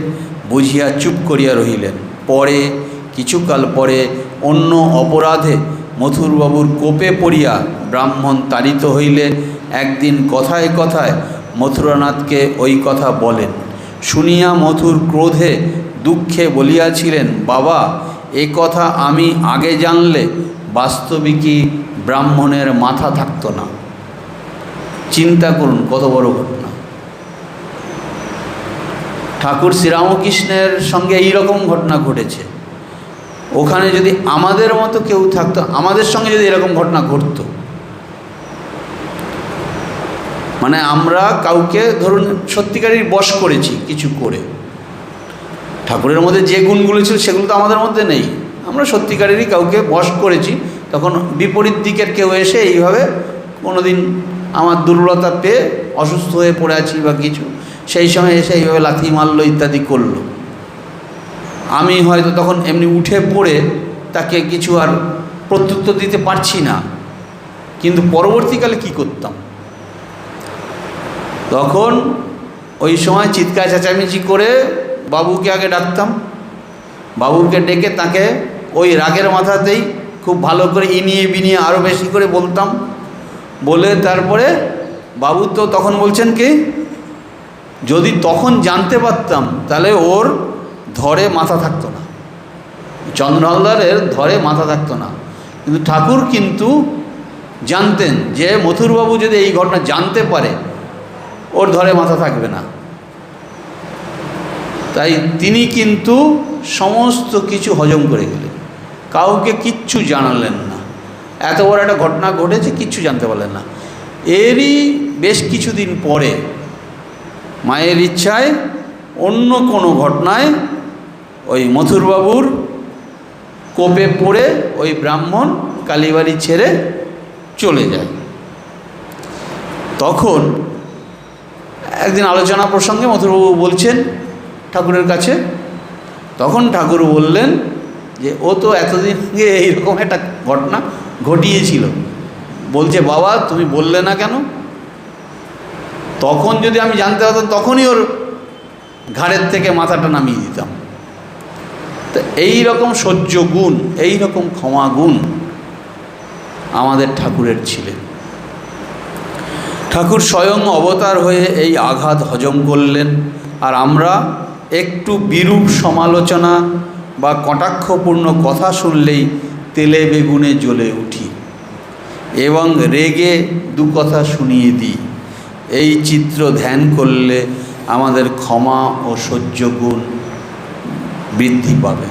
বুঝিয়া চুপ করিয়া রহিলেন। পরে কিছুকাল পরে অন্য অপরাধে মথুরবাবুর কোপে পড়িয়া ব্রাহ্মণ তাড়িত হইলে একদিন কথায় কথায় মথুরানাথকে ওই কথা বলেন। শুনিয়া মথুর ক্রোধে দুঃখে বলিয়াছিলেন, বাবা এ কথা আমি আগে জানলে বাস্তবিকই ব্রাহ্মণের মাথা থাকতো না। চিন্তা করুন কত বড় ঘটনা। ঠাকুর শ্রীরামকৃষ্ণের সঙ্গে এইরকম ঘটনা ঘটেছে। ওখানে যদি আমাদের মতো কেউ থাকতো, আমাদের সঙ্গে যদি এরকম ঘটনা ঘটতো, মানে আমরা কাউকে ধরুন সত্যিকারের বশ করেছি কিছু করে, ঠাকুরের মধ্যে যে গুণগুলো ছিল সেগুলো তো আমাদের মধ্যে নেই, আমরা সত্যিকারেরই কাউকে বশ করেছি, তখন বিপরীত দিকের কেউ এসে এইভাবে কোনো দিন আমার দুর্বলতা পেয়ে অসুস্থ হয়ে পড়ে আছি বা কিছু, সেই সময় এসে এইভাবে লাথি মারলো ইত্যাদি করলো, আমি হয়তো তখন এমনি উঠে পড়ে তাকে কিছু আর প্রত্যুত্তর দিতে পারছি না, কিন্তু পরবর্তীকালে কি করতাম, তখন ওই সময় চিৎকার চেঁচামেচি করে বাবুকে আগে ডাকতাম, বাবুকে ডেকে তাকে ওই রাগের মাথাতেই খুব ভালো করে ইনিয়ে বিনিয়ে আরও বেশি করে বলতাম, বলে তারপরে বাবু তো তখন বলছেন কি, যদি তখন জানতে পারতাম তাহলে ওর ধরে মাথা থাকতো না, চন্দ্র হালদারের ধরে মাথা থাকতো না। কিন্তু ঠাকুর কিন্তু জানতেন যে মথুরবাবু যদি এই ঘটনা জানতে পারে ওর ধরে মাথা থাকবে না, তাই তিনি কিন্তু সমস্ত কিছু হজম করে গেলেন, কাউকে কিচ্ছু জানালেন না। এত বড় একটা ঘটনা ঘটেছে, কিচ্ছু জানতে পারলেন না। এরই বেশ কিছুদিন পরে মায়ের ইচ্ছায় অন্য কোনো ঘটনায় ওই মথুরবাবুর কোপে পড়ে ওই ব্রাহ্মণ কালীবাড়ি ছেড়ে চলে যায়। তখন একদিন আলোচনা প্রসঙ্গে মথুরবাবু বলছেন ঠাকুরের কাছে, তখন ঠাকুর বললেন যে ও তো এতদিন আগে এইরকম একটা ঘটনা ঘটিয়েছিল, বলছে বাবা তুমি বললে না কেন, তখন যদি আমি জানতে পারতাম তখনই ওর ঘাড়ের থেকে মাথাটা নামিয়ে দিতাম। তো এই রকম সহ্য গুণ, এই রকম ক্ষমা গুণ আমাদের ঠাকুরের ছিলেন। ঠাকুর স্বয়ং অবতার হয়ে এই আঘাত হজম করলেন, আর আমরা একটু বিরূপ সমালোচনা বা কটাক্ষপূর্ণ কথা শুনলেই তেলে বেগুনে জ্বলে উঠি এবং রেগে দু কথা শুনিয়ে দিই। এই চিত্র ধ্যান করলে আমাদের ক্ষমা ও সহ্য গুণ বৃদ্ধি পাবে।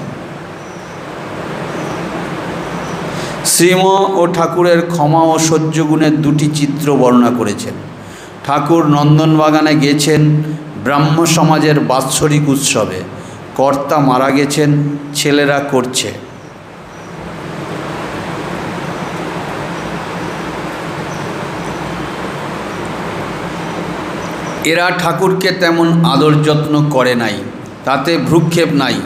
শ্রীম ও ঠাকুরের ক্ষমা ও সহ্য গুণের দুটি চিত্র বর্ণনা করেছেন। ঠাকুর নন্দনবাগানে গেছেন ব্রাহ্ম সমাজের বাৎসরিক উৎসবে। কর্তা মারা গেছেন, ছেলেরা করছে। এরা ঠাকুরকে তেমন আদর যত্ন করে নাই, তাতে ভ্রুক্ষেপ নাই।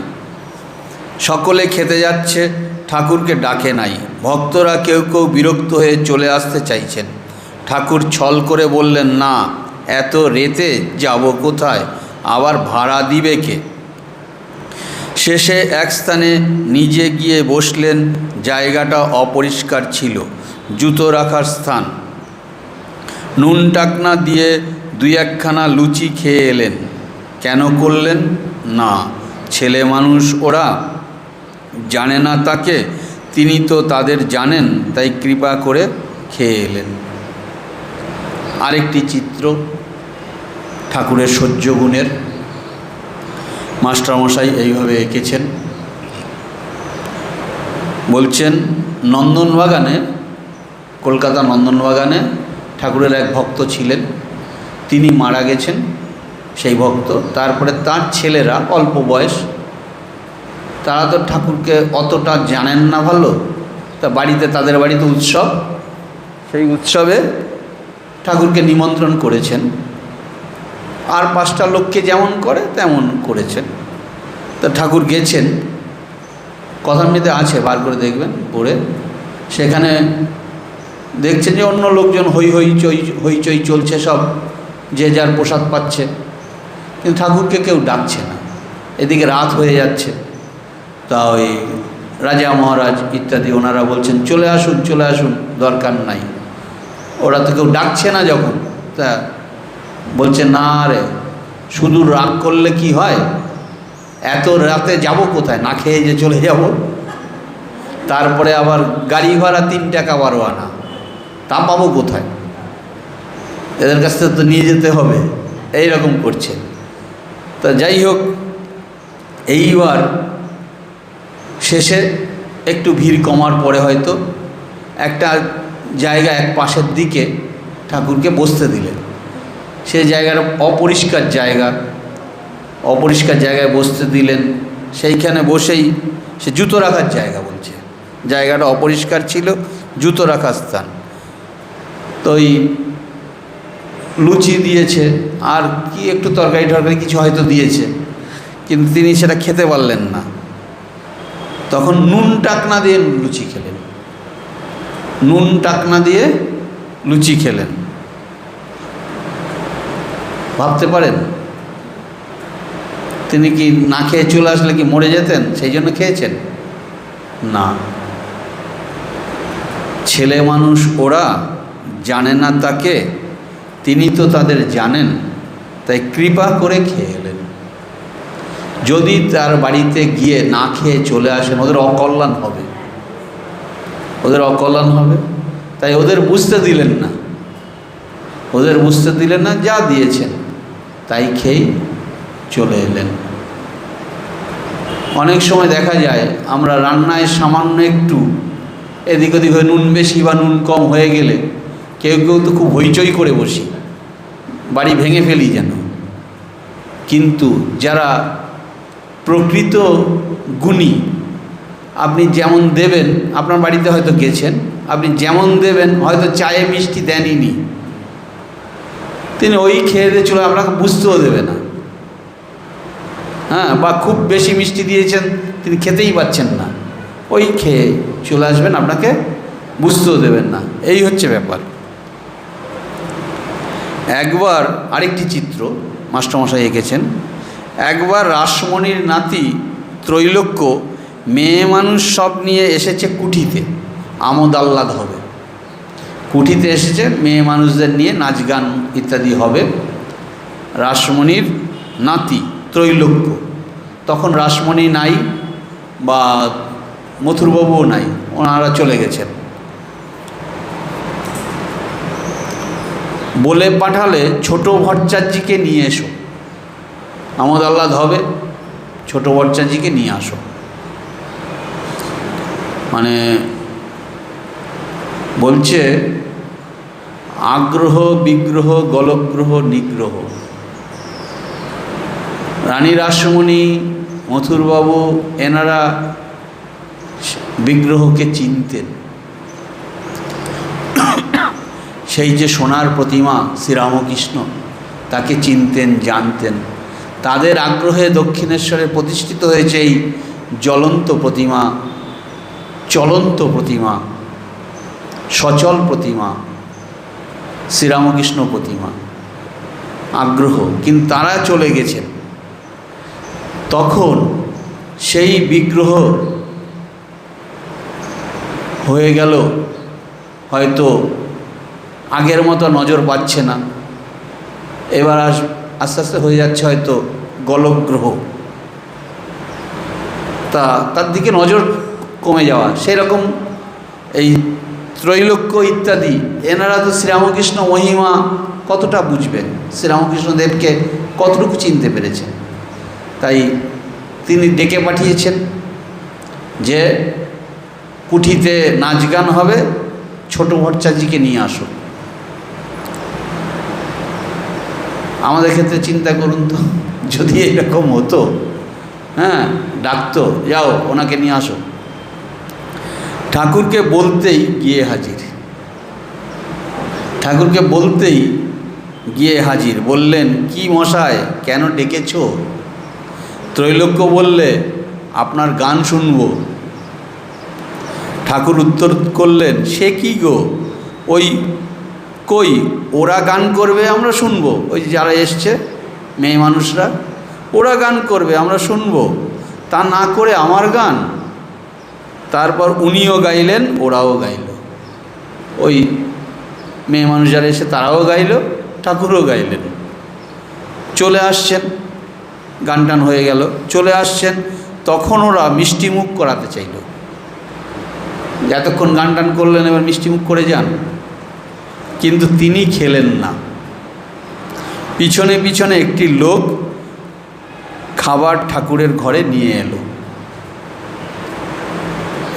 সকলে খেতে যাচ্ছে, ঠাকুরকে ডাকে নাই। ভক্তরা কেউ কেউ বিরক্ত হয়ে চলে আসতে চাইছেন। ঠাকুর ছল করে বললেন, না, এত রেতে যাব কোথায়, আবার ভাড়া দিবে কে? শেষে এক স্থানে নিজে গিয়ে বসলেন। জায়গাটা অপরিষ্কার ছিল, জুতো রাখার স্থান। নুন টাকনা দিয়ে দুই একখানা লুচি খেয়ে এলেন। কেন করলেন? না, ছেলে মানুষ ওরা, জানে না তাকে, তিনি তো তাদের জানেন, তাই কৃপা করে খেয়ে এলেন। আরেকটি চিত্র ঠাকুরের সহ্য গুণের মাস্টারমশাই এইভাবে এঁকেছেন। বলছেন, নন্দনবাগানে, কলকাতা নন্দনবাগানে ঠাকুরের এক ভক্ত ছিলেন, তিনি মারা গেছেন। সেই ভক্ত, তারপরে তার ছেলেরা অল্প বয়স, তারা তো ঠাকুরকে অতটা জানেন না ভালো, তা বাড়িতে, তাদের বাড়িতে উৎসব, সেই উৎসবে ঠাকুরকে নিমন্ত্রণ করেছেন। আর 5টা লোককে যেমন করে তেমন করেছেন। তা ঠাকুর গেছেন, কথামৃতে আছে, বার করে দেখবেন পড়ে। সেখানে দেখছেন যে অন্য লোকজন হইচই চলছে, সব যে যার প্রসাদ পাচ্ছে, কিন্তু ঠাকুরকে কেউ ডাকছে না। এদিকে রাত হয়ে যাচ্ছে। তা ওই রাজা মহারাজ ইত্যাদি ওনারা বলছেন, চলে আসুন, চলে আসুন, দরকার নাই। ওরা তো কেউ ডাকছে না যখন, তা বলছে, না রে, শুধু রাগ করলে কি হয়, এত রাতে যাব কোথায়, না খেয়ে যে চলে যাব। তারপরে আবার গাড়ি ভাড়া 3 টাকা 12 আনা, তা পাবো কোথায়, এদের কাছ থেকে তো নিয়ে যেতে হবে, এই রকম করছে। তা যাই হোক, এইবার শেষে একটু ভিড় কমার পরে হয়তো একটা জায়গা এক পাশের দিকে ঠাকুরকে বসতে দিলেন। সে জায়গাটা অপরিষ্কার জায়গায় বসতে দিলেন। সেইখানে বসেই সে জুতো রাখার জায়গা, বলছে জায়গাটা অপরিষ্কার ছিল, জুতো রাখার স্থান। তো ওই লুচি দিয়েছে, আর কি একটু তরকারি কিছু হয়তো দিয়েছে, কিন্তু তিনি সেটা খেতে পারলেন না। তখন নুন টাকনা দিয়ে লুচি খেলেন, নুন টাকনা দিয়ে লুচি খেলেন। ভাবতে পারেন, তিনি কি না খেয়ে চলে আসলে কি মরে যেতেন, সেই জন্য খেয়েছেন? না, ছেলে মানুষ ওরা, জানে না তাকে, তিনি তো তাদের জানেন, তাই কৃপা করে খেয়ে এলেন। যদি তার বাড়িতে গিয়ে না খেয়ে চলে আসেন, ওদের অকল্যাণ হবে, তাই ওদের বুঝতে দিলেন না, যা দিয়েছেন তাই খেয়ে চলে এলেন। অনেক সময় দেখা যায় আমরা রান্নায় সামান্য একটু এদিক ওদিক হয়ে নুন বেশি বা নুন কম হয়ে গেলে কেউ কেউ তো খুব হইচই করে বসি, বাড়ি ভেঙে ফেলি যেন। কিন্তু যারা প্রকৃত গুণী, আপনি যেমন দেবেন, আপনার বাড়িতে হয়তো গেছেন, আপনি যেমন দেবেন, হয়তো চায়ে মিষ্টি দেনইনি, তিনি ওই খেয়ে দিয়ে চলে, আপনাকে বুঝতেও দেবে না। হ্যাঁ, বা খুব বেশি মিষ্টি দিয়েছেন, তিনি খেতেই পাচ্ছেন না, ওই খেয়ে চলে আসবেন, আপনাকে বুঝতেও দেবেন না। এই হচ্ছে ব্যাপার। একবার আরেকটি চিত্র মাস্টারমশাই এঁকেছেন। একবার রাসমণির নাতি ত্রৈলোক্য মেয়ে মানুষ সব নিয়ে এসেছে কুঠিতে, আমোদ আহ্লাদ হবে। কুঠিতে এসেছে, মেয়ে মানুষদের নিয়ে নাচ গান ইত্যাদি হবে। রাসমণির নাতি ত্রৈলোক্য, তখন রাসমণি নাই বা মথুরবাবুও নাই, ওনারা চলে গেছেন। বলে পাঠালে ছোট ভট্টাচার্যকে নিয়ে এসো, আমোদ আহ্লাদ হবে, ছোট ভট্টাচার্যকে নিয়ে আসো। মানে বলছে আগ্রহ বিগ্রহ গলগ্রহ নিগ্রহ। রানী রাসমণি, মথুরবাবু এনারা বিগ্রহকে চিনতেন। সেই যে সোনার প্রতিমা শ্রীরামকৃষ্ণ, তাকে চিনতেন, জানতেন। তাদের আগ্রহে দক্ষিণেশ্বরে প্রতিষ্ঠিত হয়েছে এই জ্বলন্ত প্রতিমা, চলন্ত প্রতিমা, সচল প্রতিমা, শ্রীরামকৃষ্ণ প্রতিমা। আগ্রহ, কিন্তু তারা চলে গেছেন। তখন সেই বিগ্রহ হয়ে গেল হয়তো আগের মতো নজর পাচ্ছে না, এবার আস্তে আস্তে হয়ে যাচ্ছে হয়তো গলগ্রহ, তার দিকে নজর কমে যাওয়া। সেই রকম এই ত্রৈলোক্য ইত্যাদি এনারা তো শ্রীরামকৃষ্ণ মহিমা কতটা বুঝবেন, শ্রীরামকৃষ্ণদেবকে কতটুকু চিনতে পেরেছেন। তাই তিনি ডেকে পাঠিয়েছেন যে কুঠিতে নাচ গান হবে, ছোট ভট্টাচার্যকে নিয়ে আসো। আমাদের ক্ষেত্রে চিন্তা করুন তো, যদি এরকম হতো, হ্যাঁ, ডাকতো, যাও ওনাকে নিয়ে আসো। ঠাকুরকে বলতেই গিয়ে হাজির, ঠাকুরকে বলতেই গিয়ে হাজির। বললেন, কি মশাই, কেন ডেকেছ? ত্রৈলোক্য বললে, আপনার গান শুনব। ঠাকুর উত্তর করলেন, সে কি গো, ওই কই, ওরা গান করবে আমরা শুনবো। ওই যারা এসছে মেয়ে মানুষরা, ওরা গান করবে আমরা শুনবো, তা না করে আমার গান। তারপর উনিও গাইলেন, ওরাও গাইল। ওই মেয়ে মানুষ যারা এসে তারাও গাইল, ঠাকুরও গাইলেন। চলে আসছেন, গান টান হয়ে গেল, চলে আসছেন। তখন ওরা মিষ্টিমুখ করাতে চাইল। এতক্ষণ গান টান করলেন, এবার মিষ্টিমুখ করে যান। কিন্তু তিনি খেলেন না। পিছনে পিছনে একটি লোক খাবার ঠাকুরের ঘরে নিয়ে এলো।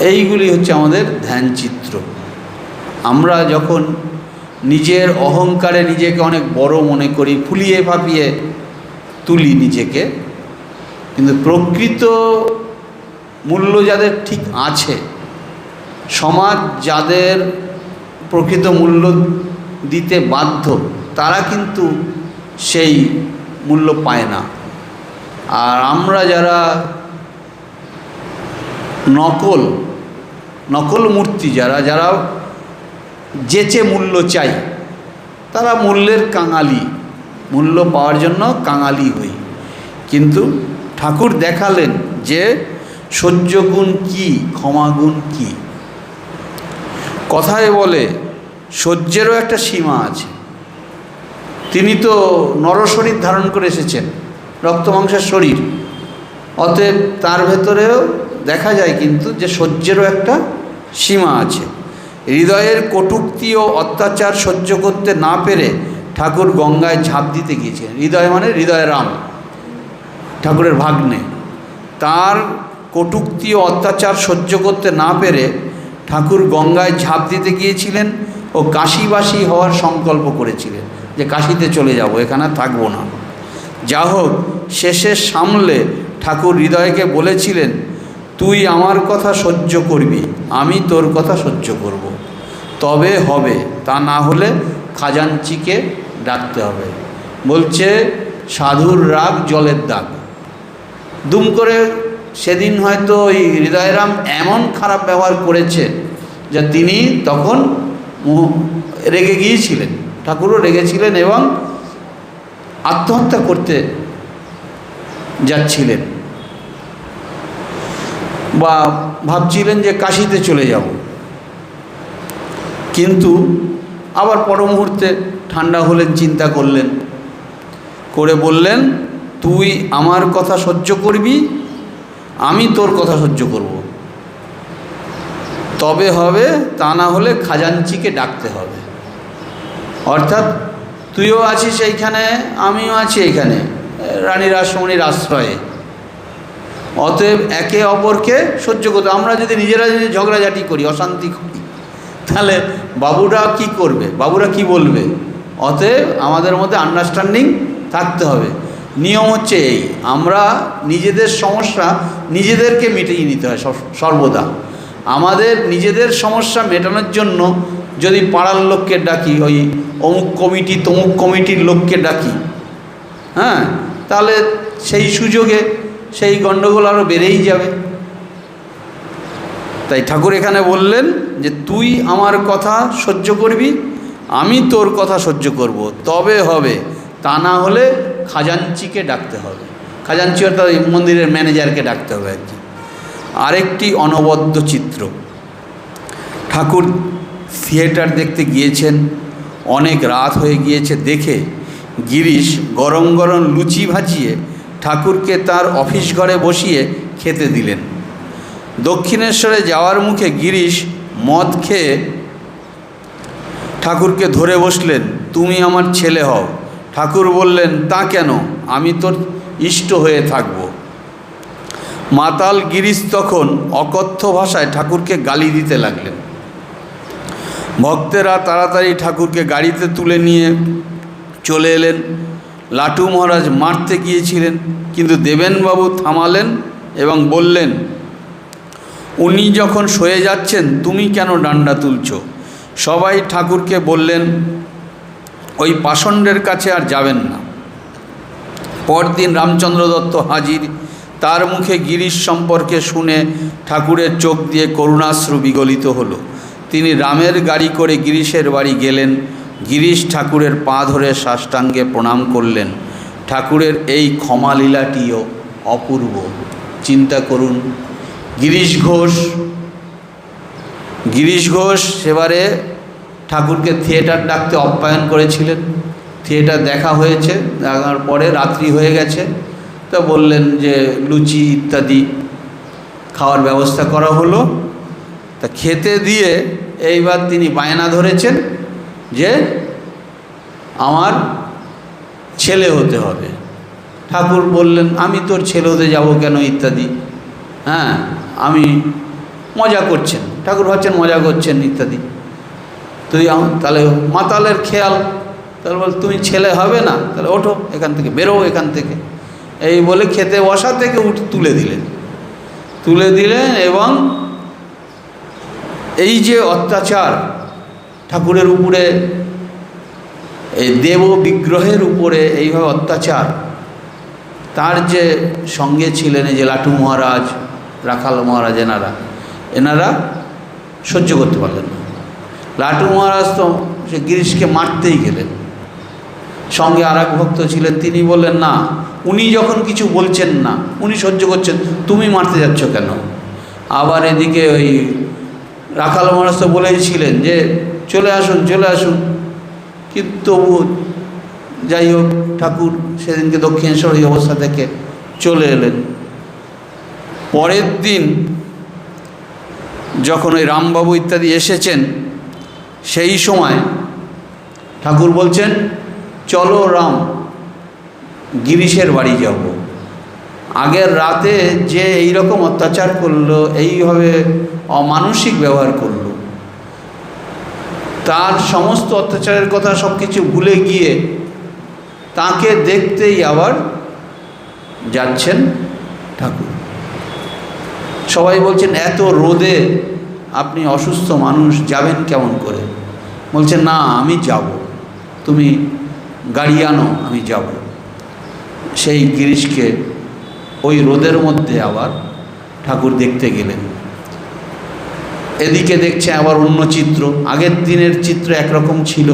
এইগুলি হচ্ছে আমাদের ধ্যানচিত্র। আমরা যখন নিজের অহংকারে নিজেকে অনেক বড় মনে করি, ফুলিয়ে ফাঁপিয়ে তুলি নিজেকে, কিন্তু প্রকৃত মূল্য যাদের ঠিক আছে, সমাজ যাদের প্রকৃত মূল্য দিতে বাধ্য, তারা কিন্তু সেই মূল্য পায় না। আর আমরা যারা নকল মূর্তি, যারা যেচে মূল্য চাই, তারা মূল্যের কাঙালি, মূল্য পাওয়ার জন্য কাঙালি হই। কিন্তু ঠাকুর দেখালেন যে সহ্য গুণ কী, ক্ষমা গুণ কী। কথায় বলে সহ্যেরও একটা সীমা আছে। তিনি তো নরশরীর ধারণ করে এসেছেন, রক্ত মাংসের শরীর, অতএব তার ভেতরেও দেখা যায় কিন্তু যে সহ্যেরও একটা সীমা আছে। হৃদয়ের কটূক্তি ও অত্যাচার সহ্য করতে না পেরে ঠাকুর গঙ্গায় ঝাঁপ দিতে গিয়েছিলেন। হৃদয় মানে হৃদয় রাম, ঠাকুরের ভাগ্নে। তার কটূক্তি ও অত্যাচার সহ্য করতে না পেরে ঠাকুর গঙ্গায় ঝাঁপ দিতে গিয়েছিলেন ও কাশীবাসী হওয়ার সংকল্প করেছিলেন, যে কাশীতে চলে যাব, এখানে থাকবো না। যা হোক, শেষে সামলে ঠাকুর হৃদয়কে বলেছিলেন, তুই আমার কথা সহ্য করবি, আমি তোর কথা সহ্য করব, তবে হবে, তা না হলে খাজাঞ্চিকে ডাকতে হবে। বলছে সাধুর রাগ জলের দাগ। দুম করে সেদিন হয়তো ওই হৃদয়রাম এমন খারাপ ব্যবহার করেছে যে তিনি তখন রেগে গিয়েছিলেন, ঠাকুরও রেগেছিলেন এবং আত্মহত্যা করতে যাচ্ছিলেন বা ভাবছিলেন যে কাশীতে চলে যাব, কিন্তু আবার পর মুহূর্তে ঠান্ডা হলেন, চিন্তা করলেন, করে বললেন তুই আমার কথা সহ্য করবি, আমি তোর কথা সহ্য করব, তবে হবে, তা না হলে খাজাঞ্চিকে ডাকতে হবে। অর্থাৎ তুইও আছিস এইখানে, আমিও আছি এইখানে রানী রাসমণির আশ্রয়ে, অতএব একে অপরকে সহ্য করতে। আমরা যদি নিজেরা যদি ঝগড়াঝাটি করি, অশান্তি করি, তাহলে বাবুরা কি করবে, বাবুরা কি বলবে? অতএব আমাদের মধ্যে আন্ডারস্ট্যান্ডিং থাকতে হবে। নিয়ম হচ্ছে এই, আমরা নিজেদের সমস্যা নিজেদেরকে মিটিয়ে নিতে হয় সর্বদা। আমাদের নিজেদের সমস্যা মেটানোর জন্য যদি পাড়ার লোককে ডাকি, ওই অমুক কমিটি তমুক কমিটির লোককে ডাকি, হ্যাঁ, তাহলে সেই সুযোগে সেই গণ্ডগোল আরও বেড়েই যাবে। তাই ঠাকুর এখানে বললেন যে তুই আমার কথা সহ্য করবি, আমি তোর কথা সহ্য করব, তবে হবে, তা না হলে খাজাঞ্চিকে ডাকতে হবে। খাজাঞ্চি অর্থাৎ মন্দিরের ম্যানেজারকে ডাকতে হবে আর কি। আরেকটি অনবদ্য চিত্র, ঠাকুর থিয়েটার দেখতে গিয়েছেন, অনেক রাত হয়ে গিয়েছে দেখে গিরিশ গরম গরম লুচি ভাজিয়ে ঠাকুরকে তার অফিস ঘরে বসিয়ে খেতে দিলেন। দক্ষিণেশ্বরে যাওয়ার মুখে গিরিশ মদ খেয়ে ঠাকুরকে ধরে বসলেন, তুমি আমার ছেলে হও। ঠাকুর বললেন, তা কেন, আমি তোর ইষ্ট হয়ে থাকব। মাতাল গিরিশ তখন অকথ্য ভাষায় ঠাকুরকে গালি দিতে লাগলেন। ভক্তেরা তাড়াতাড়ি ঠাকুরকে গাড়িতে তুলে নিয়ে চলে এলেন। লাটু মহারাজ মারতে গিয়েছিলেন, কিন্তু দেবেনবাবু থামালেন এবং বললেন, উনি যখন সয়ে যাচ্ছেন তুমি কেন ডান্ডা তুলছ? সবাই ঠাকুরকে বললেন ওই পাষণ্ডের কাছে আর যাবেন না। পরদিন রামচন্দ্র দত্ত হাজির, তার মুখে গিরিশ সম্পর্কে শুনে ঠাকুরের চোখ দিয়ে করুণাশ্রু বিগলিত হলো। তিনি রামের গাড়ি করে গিরিশের বাড়ি গেলেন। গিরিশ ঠাকুরের পা ধরে সাষ্টাঙ্গে প্রণাম করলেন। ঠাকুরের এই ক্ষমালীলাটিও অপূর্ব। চিন্তা করুন, গিরিশ ঘোষ সেবারে ঠাকুরকে থিয়েটার ডাকতে আপ্যায়ন করেছিলেন। থিয়েটার দেখা হয়েছে, দেখার পরে রাত্রি হয়ে গেছে, তো বললেন যে লুচি ইত্যাদি খাওয়ার ব্যবস্থা করা হলো। তা খেতে দিয়ে এইবার তিনি বায়না ধরেছেন যে আমার ছেলে হতে হবে। ঠাকুর বললেন, আমি তোর ছেলে হতে যাবো কেন ইত্যাদি, হ্যাঁ, আমি মজা করছেন, ঠাকুর ভাবছেন মজা করছেন ইত্যাদি। তুই তাহলে মাতালের খেয়াল, তাহলে বল তুমি ছেলে হবে না, তাহলে ওঠো এখান থেকে, বেরো এখান থেকে, এই বলে খেতে বসা থেকে তুলে দিলেন। এবং এই যে অত্যাচার ঠাকুরের উপরে, এই দেব বিগ্রহের উপরে এইভাবে অত্যাচার, তার যে সঙ্গে ছিলেন এই যে লাটু মহারাজ, রাখাল মহারাজ, এনারা সহ্য করতে পারলেন না। লাটু মহারাজ তো সে গিরিশকে মারতেই গেলেন। সঙ্গে আর এক ভক্ত ছিলেন, তিনি বললেন, না, উনি যখন কিছু বলছেন না, উনি সহ্য করছেন, তুমি মারতে যাচ্ছ কেন? আবার এদিকে ওই রাখাল মহারাজ তো বলেইছিলেন যে চলে আসুন, কিন্তু তবু যাই হোক ঠাকুর সেদিনকে দক্ষিণেশ্বর এই অবস্থা থেকে চলে এলেন। পরের দিন যখন ওই রামবাবু ইত্যাদি এসেছেন, সেই সময় ঠাকুর বলছেন, চলো রাম, গিরিশের বাড়ি যাব। আগের রাতে যে এইরকম অত্যাচার করলো, এইভাবে অমানসিক ব্যবহার করলো, তার সমস্ত অত্যাচারের কথা সব কিছু ভুলে গিয়ে তাকে দেখতেই আবার যাচ্ছেন ঠাকুর। সবাই বলছেন, এত রোদে আপনি অসুস্থ মানুষ যাবেন কেমন করে? বলছেন, না, আমি যাব, তুমি গাড়ি আনো, আমি যাব। সেই গিরিশকে ওই রোদের মধ্যে আবার ঠাকুর দেখতে গেলেন। এদিকে দেখছে আবার অন্য চিত্র। আগের দিনের চিত্র একরকম ছিল,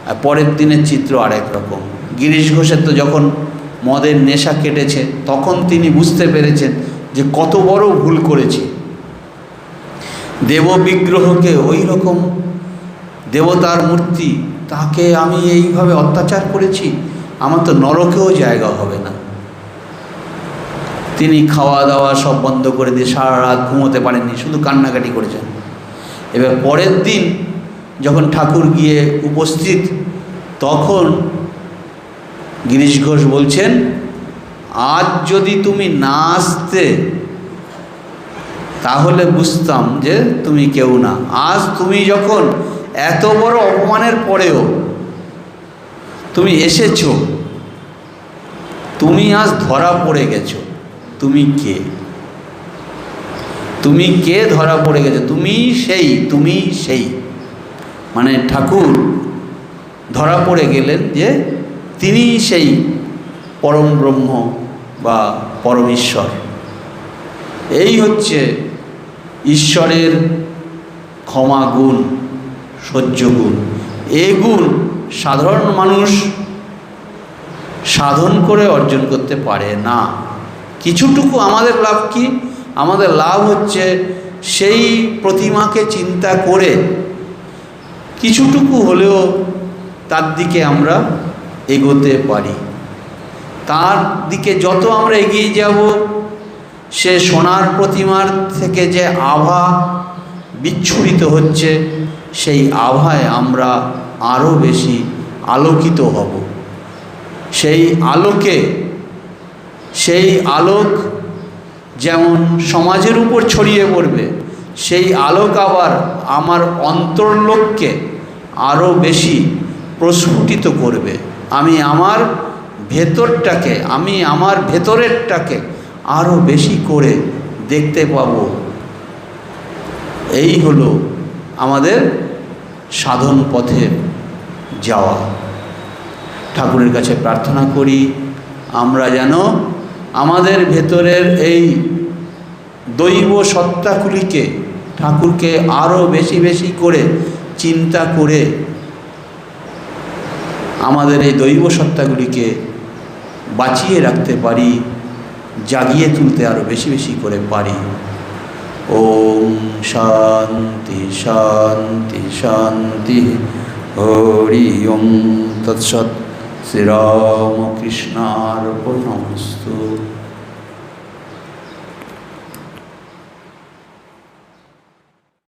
আর পরের দিনের চিত্র আর এক রকম। গিরিশ ঘোষের তো যখন মদের নেশা কেটেছে, তখন তিনি বুঝতে পেরেছেন যে কত বড় ভুল করেছে। দেব বিগ্রহকে, ওই রকম দেবতার মূর্তি, তাকে আমি এইভাবে অত্যাচার করেছি, আমার তো নরকেও জায়গা হবে না। তিনি খাওয়া দাওয়া সব বন্ধ করে দিয়ে সারা রাত ঘুমোতে পারেননি, শুধু কান্নাকাটি করেছেন। এবার পরের দিন যখন ঠাকুর গিয়ে উপস্থিত, তখন গিরিশ ঘোষ বলছেন, আজ যদি তুমি না আসতে তাহলে বুঝতাম যে তুমি কেউ না। আজ তুমি যখন এত বড় অপমানের পরেও তুমি এসেছো, তুমি আজ ধরা পড়ে গেছো। তুমি কে? তুমি কে ধরা পড়ে গেছো? তুমি সেই মানে ঠাকুর ধরা পড়ে গেলেন যে তিনি সেই পরম ব্রহ্ম বা পরমেশ্বর। এই হচ্ছে ঈশ্বরের ক্ষমা গুণ, সহ্য গুণ। এই গুণ সাধারণ মানুষ সাধন করে অর্জন করতে পারে না। কিছুটুকু আমাদের লাভ কি? আমাদের লাভ হচ্ছে সেই প্রতিমাকে চিন্তা করে কিছুটুকু হলেও তার দিকে আমরা এগোতে পারি। তার দিকে যত আমরা এগিয়ে যাব, সে সোনার প্রতিমার থেকে যে আভা বিচ্ছুরিত হচ্ছে, সেই আভায় আমরা আরও বেশি আলোকিত হব। সেই আলোক যেমন সমাজের উপর ছড়িয়ে পড়বে, সেই আলোক আবার আমার অন্তর্লোককে আরও বেশি প্রস্ফুটিত করবে। আমি আমার ভেতরেরটাকে আরও বেশি করে দেখতে পাব। এই হলো আমাদের সাধন পথে যাওয়া। ঠাকুরের কাছে প্রার্থনা করি আমরা যেন আমাদের ভেতরের এই দৈব সত্তাগুলিকে, ঠাকুরকে আরও বেশি বেশি করে চিন্তা করে আমাদের এই দৈব সত্তাগুলিকে বাঁচিয়ে রাখতে পারি, জাগিয়ে তুলতে আরও বেশি বেশি করে পারি। ওম শান্তি শান্তি শান্তি। হরি ওম তৎসৎ। শ্রীরামকৃষ্ণার্পণমস্তু।